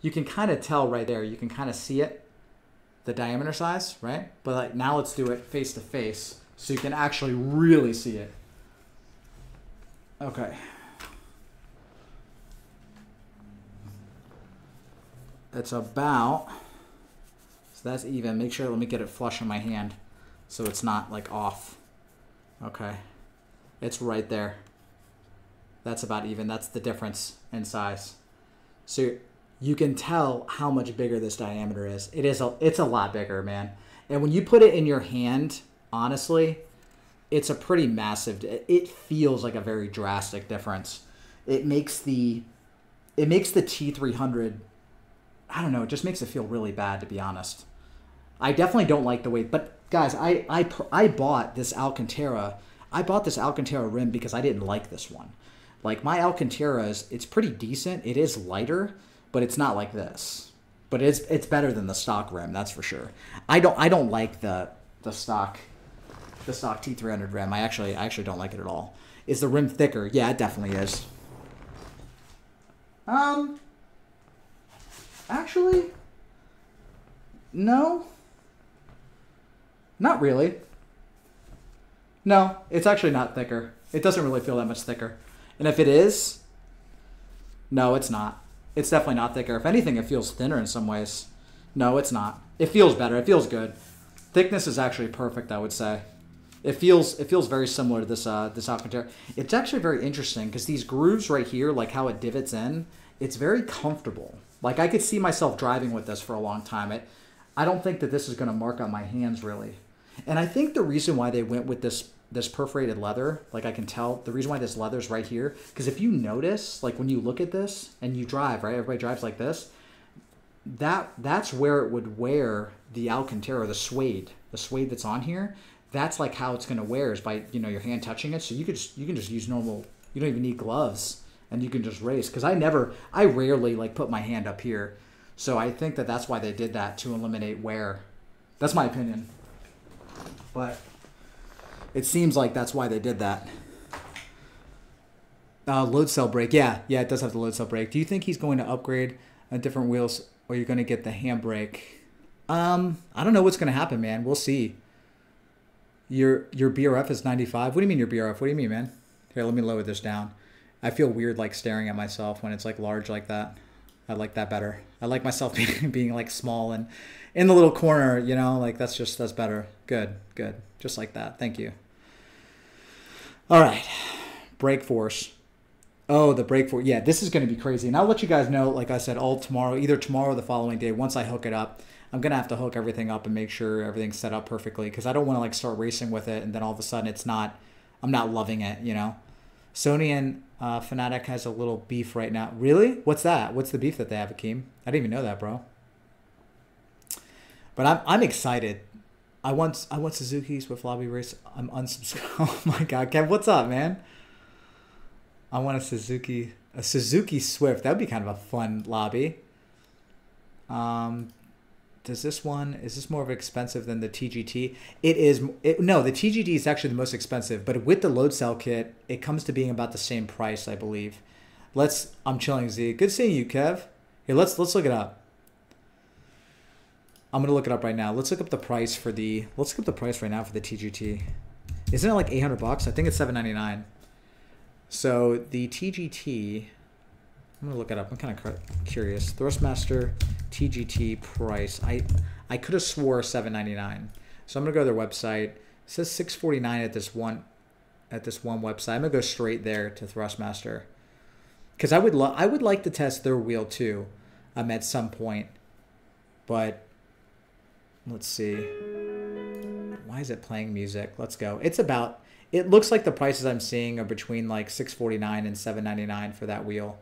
You can kind of tell right there. You can kind of see it, the diameter size, right? But like now let's do it face to face, so you can actually really see it. Okay. It's about, so that's even. Make sure, let me get it flush in my hand so it's not like off. Okay. It's right there. That's about even. That's the difference in size. So you can tell how much bigger this diameter is. It's a lot bigger, man. And when you put it in your hand, honestly, it's a pretty massive, it feels like a very drastic difference. It makes the T300, I don't know, it just makes it feel really bad, to be honest. I definitely don't like the way, but guys, I bought this Alcantara. I bought this Alcantara rim because I didn't like this one. Like my Alcantara it's pretty decent. It is lighter, but it's not like this. But it's better than the stock rim, that's for sure. I don't like the stock T300 rim. I actually don't like it at all. Is the rim thicker? Yeah, it definitely is. Actually, no. Not really. No, it's actually not thicker. It doesn't really feel that much thicker. And if it is, no, it's not. It's definitely not thicker. If anything, it feels thinner in some ways. No, it's not. It feels better. It feels good. Thickness is actually perfect, I would say. It feels very similar to this Alcantara. It's actually very interesting because these grooves right here, like how it divots in, it's very comfortable. Like I could see myself driving with this for a long time. I don't think that this is going to mark on my hands really. And I think the reason why they went with this perforated leather, like I can tell, the reason why this leather's right here, because if you notice, like when you look at this and you drive, right, everybody drives like this, that's where it would wear the Alcantara, the suede that's on here. That's like how it's going to wear is by, you know, your hand touching it. So you can just use normal, you don't even need gloves and you can just race. Because I rarely like put my hand up here. So I think that that's why they did that, to eliminate wear. That's my opinion. But it seems like that's why they did that. Load cell brake. Yeah, it does have the load cell brake. Do you think he's going to upgrade different wheels, or you're going to get the handbrake? I don't know what's going to happen, man. We'll see. Your BRF is 95. What do you mean your BRF? What do you mean, man? Here, let me lower this down. I feel weird like staring at myself when it's like large like that. I like that better. I like myself being like small and in the little corner, you know, like that's better. Good. Just like that. Thank you. All right. Brake force. Oh, the brake force. Yeah, this is going to be crazy. And I'll let you guys know, like I said, all tomorrow, either tomorrow or the following day, once I hook it up. I'm going to have to hook everything up and make sure everything's set up perfectly because I don't want to like start racing with it and then all of a sudden I'm not loving it, you know. Sony and Fanatec has a little beef right now. Really? What's that? What's the beef that they have, Akeem? I didn't even know that, bro. But I'm excited. I want Suzuki's with lobby race. I'm unsubscribed. Oh my God, Kev, what's up, man? I want a Suzuki Swift. That would be kind of a fun lobby. Is this more expensive than the TGT? It is. No, the TGT is actually the most expensive, but with the load cell kit, it comes to being about the same price, I believe. I'm chilling, Z. Good seeing you, Kev. Here, let's look it up. I'm gonna look it up right now. Let's look up the price for the. Let's look up the price right now for the TGT. Isn't it like $800? I think it's $799. So the TGT. I'm gonna look it up. I'm kind of curious. Thrustmaster TGT price. I could have swore $799. So I'm gonna go to their website. It says $649 at this one website. I'm gonna go straight there to Thrustmaster because I would like to test their wheel too, at some point. But let's see. Why is it playing music? Let's go. It looks like the prices I'm seeing are between like $649 and $799 for that wheel.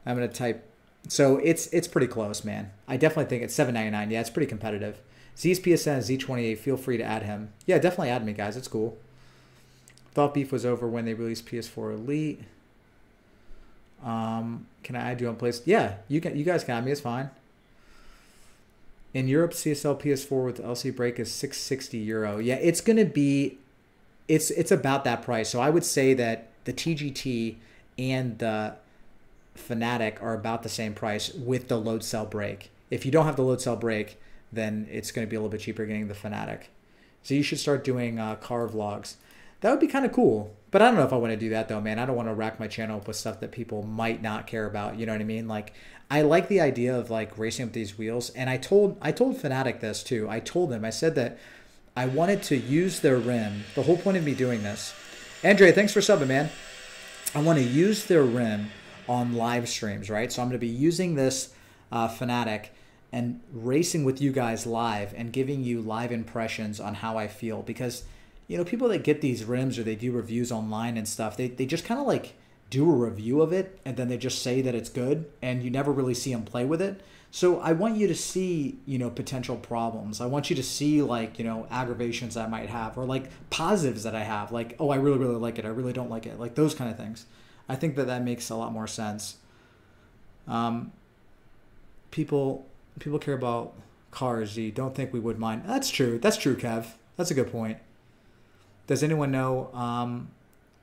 I'm gonna type. So it's pretty close, man. I definitely think it's $799. Yeah, it's pretty competitive. Z's PSN, Z28. Feel free to add him. Yeah, definitely add me, guys. It's cool. Thought beef was over when they released PS4 Elite. Can I add you on place? Yeah, you guys can add me. It's fine. In Europe, CSL PS4 with LC brake is €660. Yeah, it's gonna be. It's about that price. So I would say that the TGT and the Fanatec are about the same price with the load cell brake. If you don't have the load cell brake, then it's going to be a little bit cheaper getting the Fanatec. So you should start doing car vlogs. That would be kind of cool. But I don't know if I want to do that though, man. I don't want to rack my channel up with stuff that people might not care about. You know what I mean? Like, I like the idea of like racing with these wheels. And I told Fanatec this too. I said that I wanted to use their rim. The whole point of me doing this. Andre, thanks for subbing, man. I want to use their rim on live streams, right? So I'm going to be using this Fanatec and racing with you guys live and giving you live impressions on how I feel. Because, you know, people that get these rims or they do reviews online and stuff, they just kind of like do a review of it and then they just say that it's good and you never really see them play with it. So I want you to see, you know, potential problems. I want you to see like, you know, aggravations I might have or like positives that I have. Like, oh, I really, really like it. I really don't like it. Like those kind of things. I think that makes a lot more sense. People care about cars. You don't think we would mind. That's true. That's true, Kev. That's a good point. Does anyone know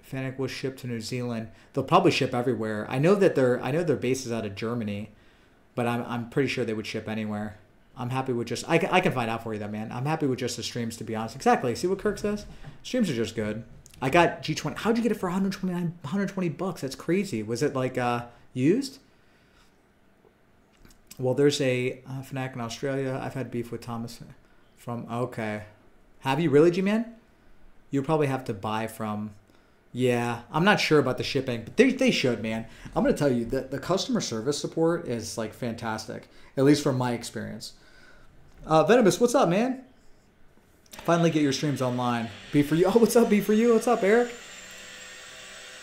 Fanatec will ship to New Zealand? They'll probably ship everywhere. I know their base is out of Germany, but I'm pretty sure they would ship anywhere. I'm happy with just I can find out for you though, man. I'm happy with just the streams, to be honest. Exactly. See what Kirk says? Streams are just good. I got G20. How'd you get it for $120? That's crazy. Was it like used? Well, there's a Fanatec in Australia. I've had beef with Thomas from. Okay, have you really, G-Man? You probably have to buy from. Yeah, I'm not sure about the shipping, but they should, man. I'm gonna tell you that the customer service support is like fantastic, at least from my experience. Venomous, what's up, man? Finally get your streams online. B for you. Oh, what's up, B for you? What's up, Eric?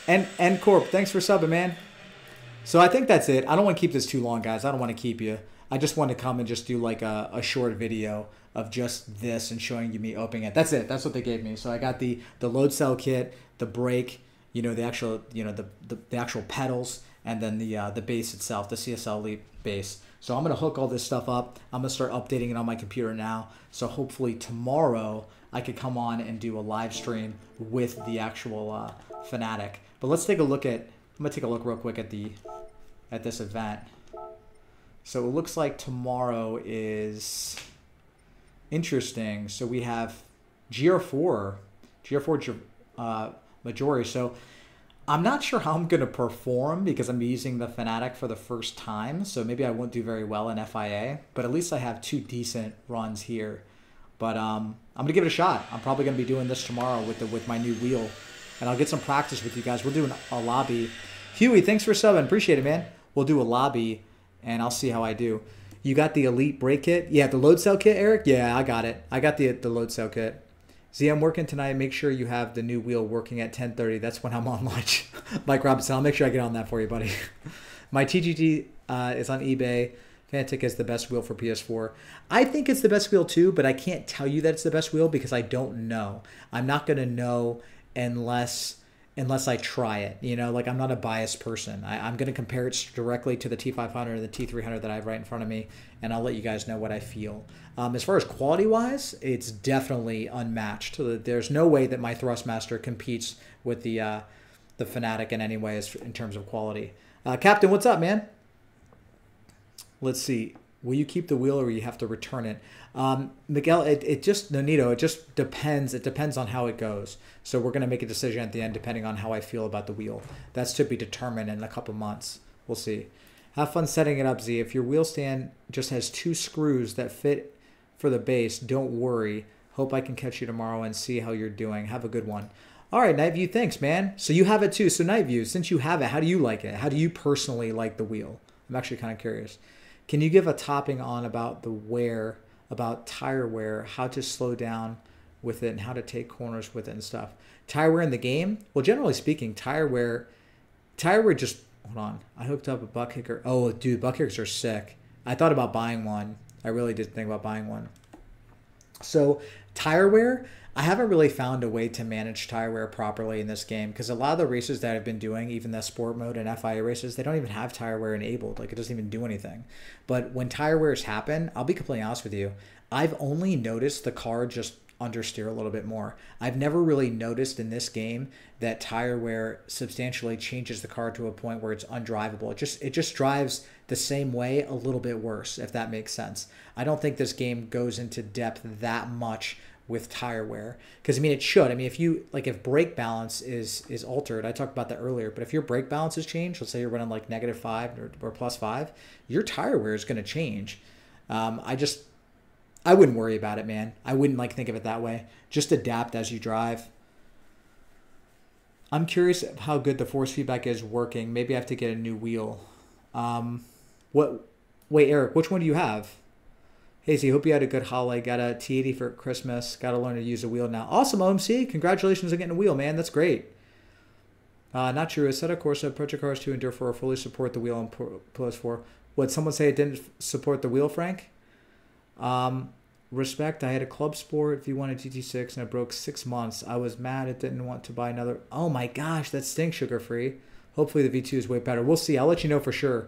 And Corp, thanks for subbing, man. So I think that's it. I don't want to keep this too long, guys. I don't want to keep you. I just want to come and just do like a short video of just this and showing you me opening it. That's it. That's what they gave me. So I got the load cell kit, the brake, you know, the actual, you know, the actual pedals, and then the base itself, the CSL Elite base. So I'm going to hook all this stuff up. I'm going to start updating it on my computer now. So hopefully tomorrow I could come on and do a live stream with the actual Fanatec. But let's take a look at, I'm going to take a look real quick at this event. So it looks like tomorrow is interesting. So we have GR4 majority. So I'm not sure how I'm going to perform because I'm using the Fanatec for the first time. So maybe I won't do very well in FIA, but at least I have 2 decent runs here. But I'm going to give it a shot. I'm probably going to be doing this tomorrow with my new wheel, and I'll get some practice with you guys. We'll do a lobby. Huey, thanks for subbing. Appreciate it, man. We'll do a lobby, and I'll see how I do. You got the Elite brake kit? Yeah, the load cell kit, Eric? Yeah, I got it. I got the load cell kit. Z, I'm working tonight. Make sure you have the new wheel working at 10:30. That's when I'm on lunch. Mike Robinson, I'll make sure I get on that for you, buddy. My TGT is on eBay. Fanatec is the best wheel for PS4. I think it's the best wheel too, but I can't tell you that it's the best wheel because I don't know. I'm not going to know unless I try it. You know, like I'm not a biased person. I'm going to compare it directly to the T500 and the T300 that I have right in front of me, and I'll let you guys know what I feel. As far as quality-wise, it's definitely unmatched. There's no way that my Thrustmaster competes with the Fanatec in any way in terms of quality. Captain, what's up, man? Let's see. Will you keep the wheel or you have to return it? Miguel, it just depends. It depends on how it goes. So we're going to make a decision at the end depending on how I feel about the wheel. That's to be determined in a couple months. We'll see. Have fun setting it up, Z. If your wheel stand just has 2 screws that fit for the base, don't worry. Hope I can catch you tomorrow and see how you're doing. Have a good one. All right, Night View, thanks, man. So you have it too. So Night View, since you have it, how do you like it? How do you personally like the wheel? I'm actually kind of curious. Can you give a topping on about the wear, about tire wear, how to slow down with it and how to take corners with it and stuff? Tire wear in the game? Well, generally speaking, tire wear just, hold on. I hooked up a butt kicker. Oh, dude, butt kickers are sick. I thought about buying one. I really did think about buying one. So tire wear, I haven't really found a way to manage tire wear properly in this game because a lot of the races that I've been doing, even the sport mode and FIA races, they don't even have tire wear enabled. Like it doesn't even do anything. But when tire wears happen, I'll be completely honest with you, I've only noticed the car just understeer a little bit more. I've never really noticed in this game that tire wear substantially changes the car to a point where it's undrivable. It just drives the same way, a little bit worse, if that makes sense. I don't think this game goes into depth that much with tire wear because I mean it should. I mean if brake balance is altered, I talked about that earlier, but if your brake balance is changed, let's say you're running like -5 or +5, your tire wear is going to change. I wouldn't worry about it, man. I wouldn't think of it that way. Just adapt as you drive. I'm curious how good the force feedback is working. Maybe I have to get a new wheel. Wait, Eric, which one do you have? Hey, Z, hope you had a good holiday. Got a T80 for Christmas. Got to learn to use a wheel now. Awesome, OMC. Congratulations on getting a wheel, man. That's great. Not true. Assetto Corsa, Proto Cars 2, and Enduro 4 fully support the wheel on PS4. Would someone say it didn't support the wheel, Frank? Respect. I had a Club Sport V1 and GT6 and it broke 6 months. I was mad it didn't want to buy another. Oh my gosh, that stinks, sugar free. Hopefully the V2 is way better. We'll see. I'll let you know for sure.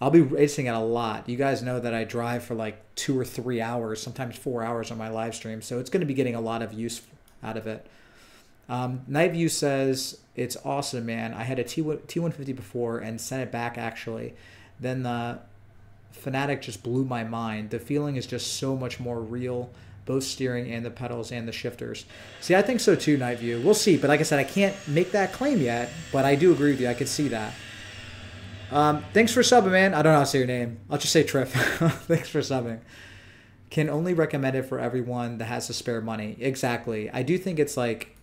I'll be racing it a lot. You guys know that I drive for like 2 or 3 hours, sometimes 4 hours on my live stream. So it's going to be getting a lot of use out of it. Night View says, it's awesome, man. I had a T150 before and sent it back actually. Then the Fanatec just blew my mind. The feeling is just so much more real, both steering and the pedals and the shifters. See, I think so too, Night View. We'll see, but like I said, I can't make that claim yet, but I do agree with you. I can see that. Thanks for subbing, man. I don't know how to say your name. I'll just say Triff. Thanks for subbing. Can only recommend it for everyone that has to spare money. Exactly. I do think it's like,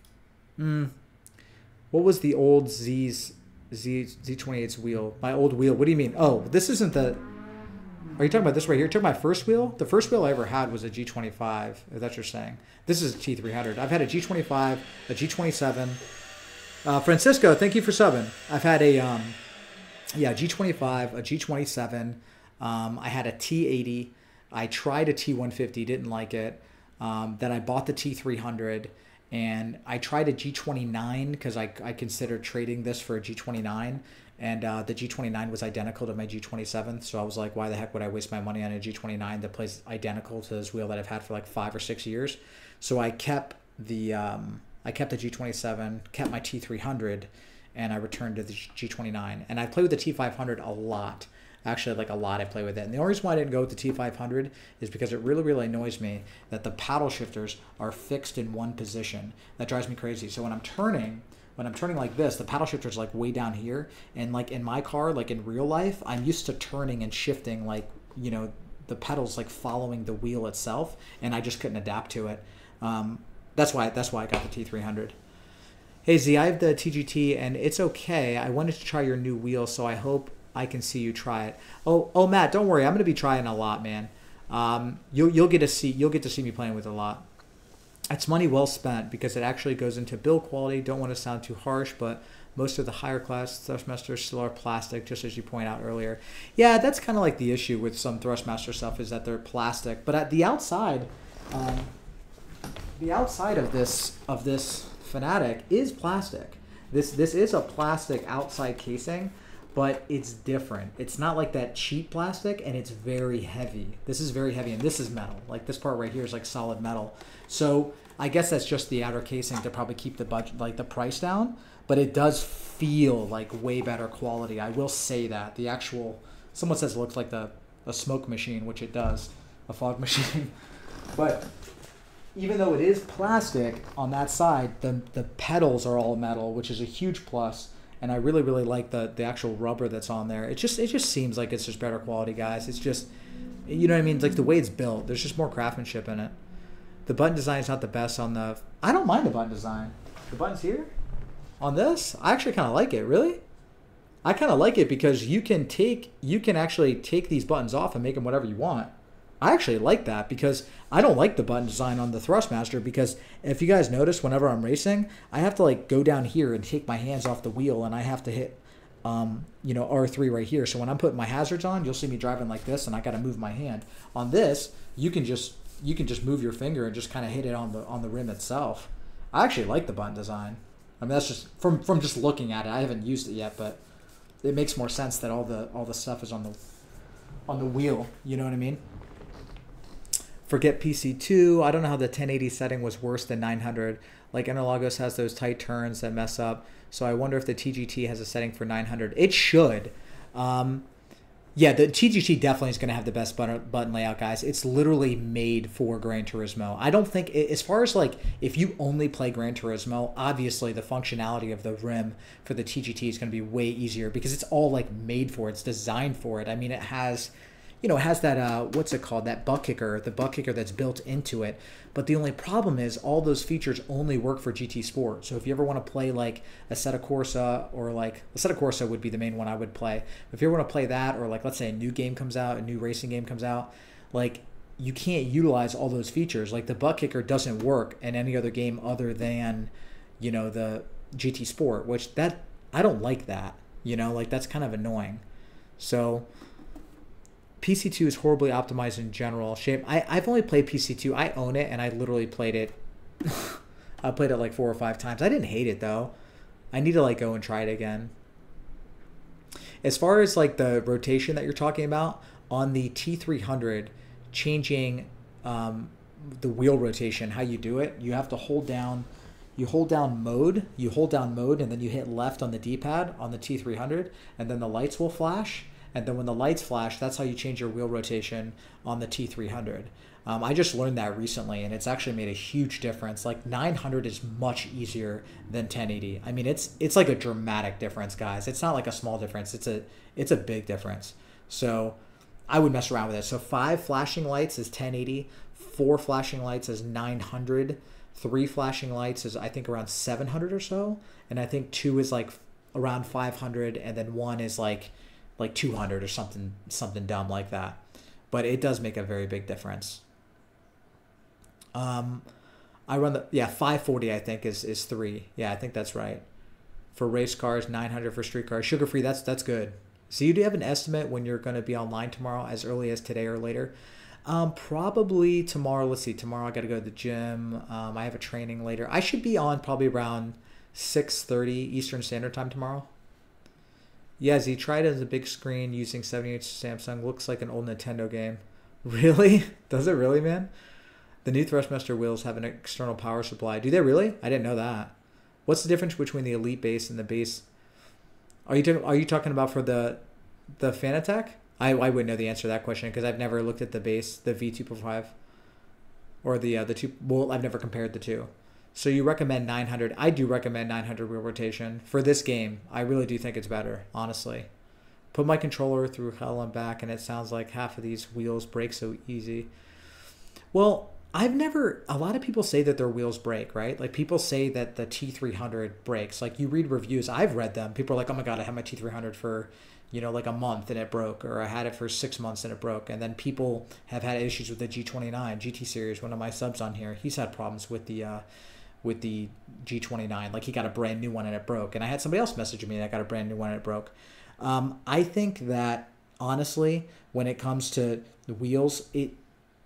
what was the old Z28's wheel? My old wheel. What do you mean? Oh, this isn't the... Are you talking about this right here? You're talking about my first wheel? The first wheel I ever had was a G25, if that's what you're saying. This is a T300. I've had a G25, a G27. Francisco, thank you for subbing. I've had a G25, a G27. I had a T80. I tried a T150, didn't like it. Then I bought the T300, and I tried a G29 because I considered trading this for a G29, and the G29 was identical to my G27, so I was like, why the heck would I waste my money on a G29 that plays identical to this wheel that I've had for like 5 or 6 years? So I kept the G27, kept my T300, and I returned to the G29. And I played with the T500 a lot. Actually, like a lot, I play with it. And the only reason why I didn't go with the T500 is because it really, really annoys me that the paddle shifters are fixed in one position. That drives me crazy. So when I'm turning like this, the paddle shifter is like way down here. And like in my car, like in real life, I'm used to turning and shifting like, you know, the pedals like following the wheel itself. And I just couldn't adapt to it. That's why I got the T300. Hey Z, I have the TGT and it's okay. I wanted to try your new wheel, so I hope I can see you try it. Oh Matt, don't worry. I'm gonna be trying a lot, man. You'll get to see me playing with it a lot. It's money well spent because it actually goes into build quality. Don't want to sound too harsh, but most of the higher class Thrustmasters still are plastic, just as you point out earlier. Yeah, that's kind of like the issue with some Thrustmaster stuff is that they're plastic. But at the outside of this Fanatec is plastic. This is a plastic outside casing, but it's different. It's not like that cheap plastic, and it's very heavy. This is very heavy, and this is metal. Like this part right here is like solid metal. So I guess that's just the outer casing to probably keep the budget, like the price down. But it does feel like way better quality. I will say that the actual, someone says it looks like a smoke machine, which it does, a fog machine. But even though it is plastic on that side, the pedals are all metal, which is a huge plus. And I really, really like the actual rubber that's on there. It just seems like it's just better quality, guys. It's just, you know what I mean? It's like the way it's built. There's just more craftsmanship in it. The button design is not the best on the... I don't mind the button design. The buttons here? On this? I actually kind of like it. Really? I kind of like it because you can actually take these buttons off and make them whatever you want. I actually like that because I don't like the button design on the Thrustmaster because if you guys notice, whenever I'm racing, I have to like go down here and take my hands off the wheel and I have to hit, you know, R3 right here. So when I'm putting my hazards on, you'll see me driving like this and I got to move my hand. On this, you can just move your finger and just kind of hit it on the rim itself. I actually like the button design. I mean, that's just from just looking at it. I haven't used it yet, but it makes more sense that all the stuff is on the wheel. You know what I mean? Forget PC2. I don't know how the 1080 setting was worse than 900. Like Interlagos has those tight turns that mess up. So I wonder if the TGT has a setting for 900. It should. Yeah, the TGT definitely is going to have the best button layout, guys. It's literally made for Gran Turismo. I don't think, as far as like, if you only play Gran Turismo, obviously the functionality of the rim for the TGT is going to be way easier because it's all like made for it. It's designed for it. I mean, it has... You know, it has that, what's it called? That butt kicker, the butt kicker that's built into it. But the only problem is all those features only work for GT Sport. So if you ever want to play like Assetto Corsa or like, Assetto Corsa would be the main one I would play. If you ever want to play that or like, let's say a new game comes out, a new racing game comes out, like you can't utilize all those features. Like the butt kicker doesn't work in any other game other than, you know, the GT Sport, which that, I don't like that, you know, like that's kind of annoying. So... PC2 is horribly optimized in general. Shame. I've only played PC2. I own it, and I literally played it. I played it like 4 or 5 times. I didn't hate it, though. I need to like go and try it again. As far as like the rotation that you're talking about, on the T300, changing the wheel rotation, how you do it, you have to hold down... You hold down mode, and then you hit left on the D-pad on the T300, and then the lights will flash. And then when the lights flash, that's how you change your wheel rotation on the T300. I just learned that recently, and it's actually made a huge difference. Like 900 is much easier than 1080. I mean, it's like a dramatic difference, guys. It's not like a small difference. It's a big difference. So I would mess around with it. So 5 flashing lights is 1080. 4 flashing lights is 900. 3 flashing lights is I think around 700 or so, and I think 2 is like around 500, and then 1 is like 200 or something dumb like that. But it does make a very big difference. I run the 540 I think is 3. Yeah, I think that's right. For race cars, 900 for street cars. Sugar free, that's good. So you do have an estimate when you're going to be online tomorrow, as early as today or later? Probably tomorrow. Let's see. Tomorrow I got to go to the gym. I have a training later. I should be on probably around 6:30 Eastern Standard Time tomorrow. Yeah, Z tried it as a big screen using 70-inch Samsung. Looks like an old Nintendo game. Really? Does it really, man? The new Thrustmaster wheels have an external power supply. Do they really? I didn't know that. What's the difference between the Elite base and the base? Are you talking about for the Fanatec? I wouldn't know the answer to that question because I've never looked at the base, the V2.5, or the two. Well, I've never compared the two. So you recommend 900? I do recommend 900 wheel rotation for this game. I really do think it's better, honestly. Put my controller through hell and back, and it sounds like half of these wheels break so easy. Well, I've never. A lot of people say that their wheels break, right? Like people say that the T300 breaks. Like you read reviews, I've read them. People are like, "Oh my god, I had my T300 for." Like a month and it broke, or I had it for 6 months and it broke. And then people have had issues with the G29 GT series. One of my subs on here, he's had problems with the G29. Like he got a brand new one and it broke. And I had somebody else messaging me that got a brand new one and it broke. I think that honestly, when it comes to the wheels, it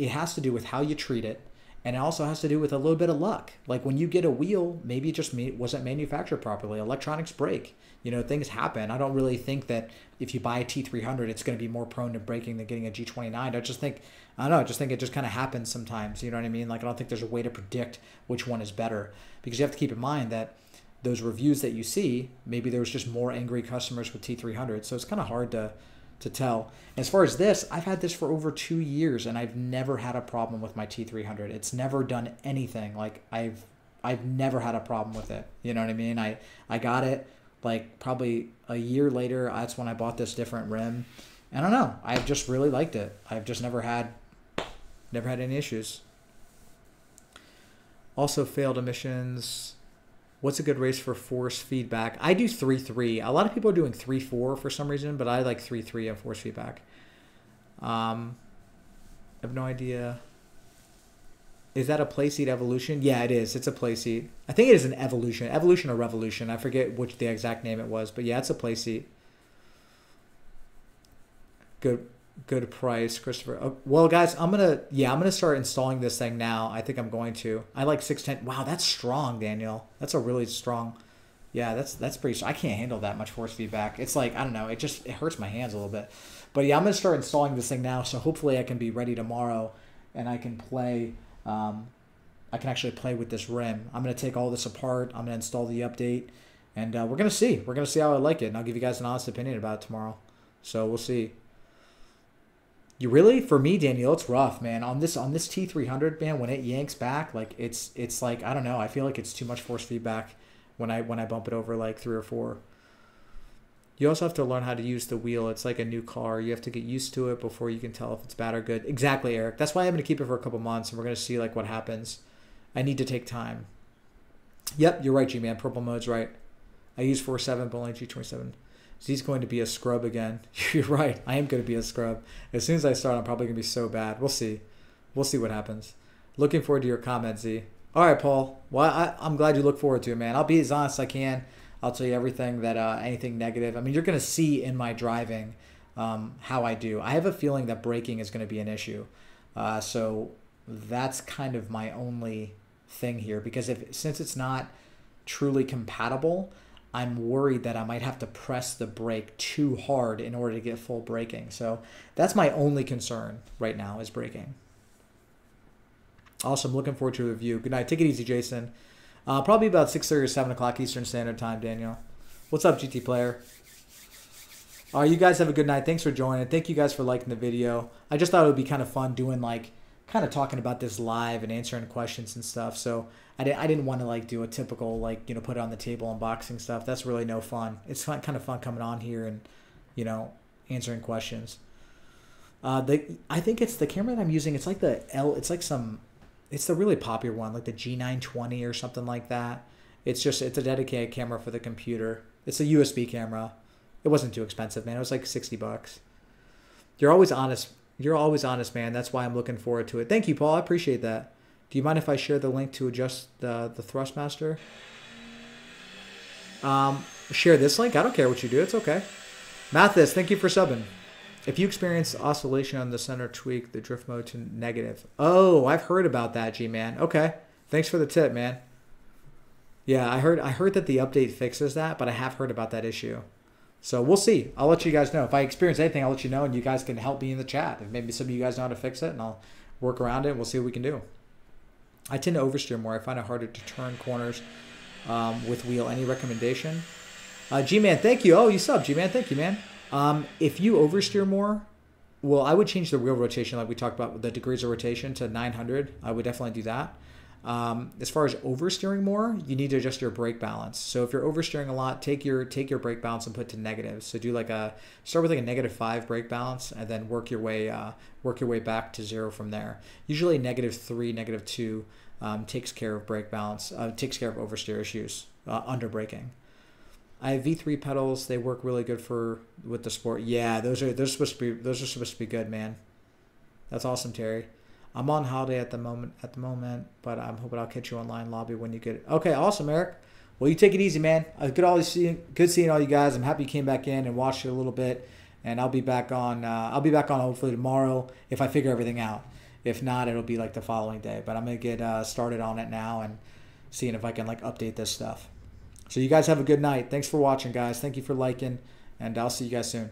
has to do with how you treat it. And it also has to do with a little bit of luck. Like when you get a wheel, maybe it just wasn't manufactured properly. Electronics break. Things happen. I don't really think that if you buy a T300, it's going to be more prone to breaking than getting a G29. I don't know. I just think it just kind of happens sometimes. You know what I mean? Like I don't think there's a way to predict which one is better because you have to keep in mind that those reviews that you see, maybe there was just more angry customers with T300. So it's kind of hard to tell. As far as this, I've had this for over 2 years and I've never had a problem with my T300. It's never done anything. Like I've never had a problem with it. You know what I mean? I got it like probably a year later. That's when I bought this different rim. I don't know. I've just really liked it. I've just never had any issues. Also failed emissions. What's a good race for force feedback? I do 3.3. A lot of people are doing 3.4 for some reason, but I like 3.3 of force feedback. I have no idea. Is that a playseat evolution? Yeah, it is. It's a playseat. I think it is an evolution. Evolution or revolution. I forget which the exact name it was, but yeah, it's a playseat. Good price, Christopher. Oh, well, guys, I'm gonna start installing this thing now. I think I'm going to. I like 610. Wow, that's strong, Daniel. That's a really strong. Yeah, that's pretty. I can't handle that much force feedback. It's like I don't know. It hurts my hands a little bit. But yeah, I'm gonna start installing this thing now. So hopefully I can be ready tomorrow, and I can play. I can actually play with this rim. I'm gonna take all this apart. I'm gonna install the update, and we're gonna see. We're gonna see how I like it, and I'll give you guys an honest opinion about it tomorrow. So we'll see. You really, for me, Daniel, it's rough, man. On this T300, man, when it yanks back, like it's like I don't know. I feel like it's too much force feedback when I bump it over like 3 or 4. You also have to learn how to use the wheel. It's like a new car. You have to get used to it before you can tell if it's bad or good. Exactly, Eric. That's why I'm going to keep it for a couple months, and we're going to see like what happens. I need to take time. Yep, you're right, G-Man. Purple mode's right. I use 4.7, but only G27. Z's going to be a scrub again. You're right. I am going to be a scrub. As soon as I start, I'm probably going to be so bad. We'll see. We'll see what happens. Looking forward to your comment, Z. All right, Paul. Well, I'm glad you look forward to it, man. I'll be as honest as I can. I'll tell you everything that anything negative. I mean, you're going to see in my driving how I do. I have a feeling that braking is going to be an issue. So that's kind of my only thing here because since it's not truly compatible, I'm worried that I might have to press the brake too hard in order to get full braking. So that's my only concern right now is braking. Awesome. Looking forward to a review. Good night. Take it easy, Jason. Probably about 6:30 or 7 o'clock Eastern Standard Time, Daniel. What's up, GT player? All right, you guys have a good night. Thanks for joining. Thank you guys for liking the video. I just thought it would be kind of fun doing like kind of talking about this live and answering questions and stuff. So I didn't want to like do a typical like put it on the table unboxing stuff. That's really no fun. It's kind of fun coming on here and answering questions. I think it's the camera that I'm using. It's like the it's the really popular one, like the G920 or something like that. It's a dedicated camera for the computer. It's a USB camera. It wasn't too expensive, man. It was like $60. You're always honest. You're always honest, man. That's why I'm looking forward to it. Thank you, Paul. I appreciate that. Do you mind if I share the link to adjust the Thrustmaster? Share this link? I don't care what you do. It's okay. Mathis, thank you for subbing. If you experience oscillation on the center, tweak the drift mode to negative. Oh, I've heard about that, G-Man. Okay. Thanks for the tip, man. Yeah, I heard that the update fixes that, but I have heard about that issue. So we'll see. I'll let you guys know. If I experience anything, I'll let you know, and you guys can help me in the chat. If maybe some of you guys know how to fix it, and I'll work around it, and we'll see what we can do. I tend to oversteer more. I find it harder to turn corners with wheel. Any recommendation? G-Man, thank you. Oh, you sub, G-Man. Thank you, man. If you oversteer more, well, I would change the wheel rotation like we talked about, the degrees of rotation to 900. I would definitely do that. As far as oversteering more, you need to adjust your brake balance. So if you're oversteering a lot, take your brake balance and put to negative. So do start with like a -5 brake balance, and then work your way back to 0 from there. Usually -3, -2 takes care of brake balance, takes care of oversteer issues under braking. I have V3 pedals. They work really good with the sport. Yeah, those are supposed to be good, man. That's awesome, Terry. I'm on holiday at the moment, but I'm hoping I'll catch you online lobby when you get it. Okay, awesome, Eric. Well, you take it easy, man. Good seeing all you guys. I'm happy you came back in and watched it a little bit, and I'll be back on. Hopefully tomorrow if I figure everything out. If not, it'll be like the following day. But I'm gonna get started on it now and seeing if I can like update this stuff. So you guys have a good night. Thanks for watching, guys. Thank you for liking, and I'll see you guys soon.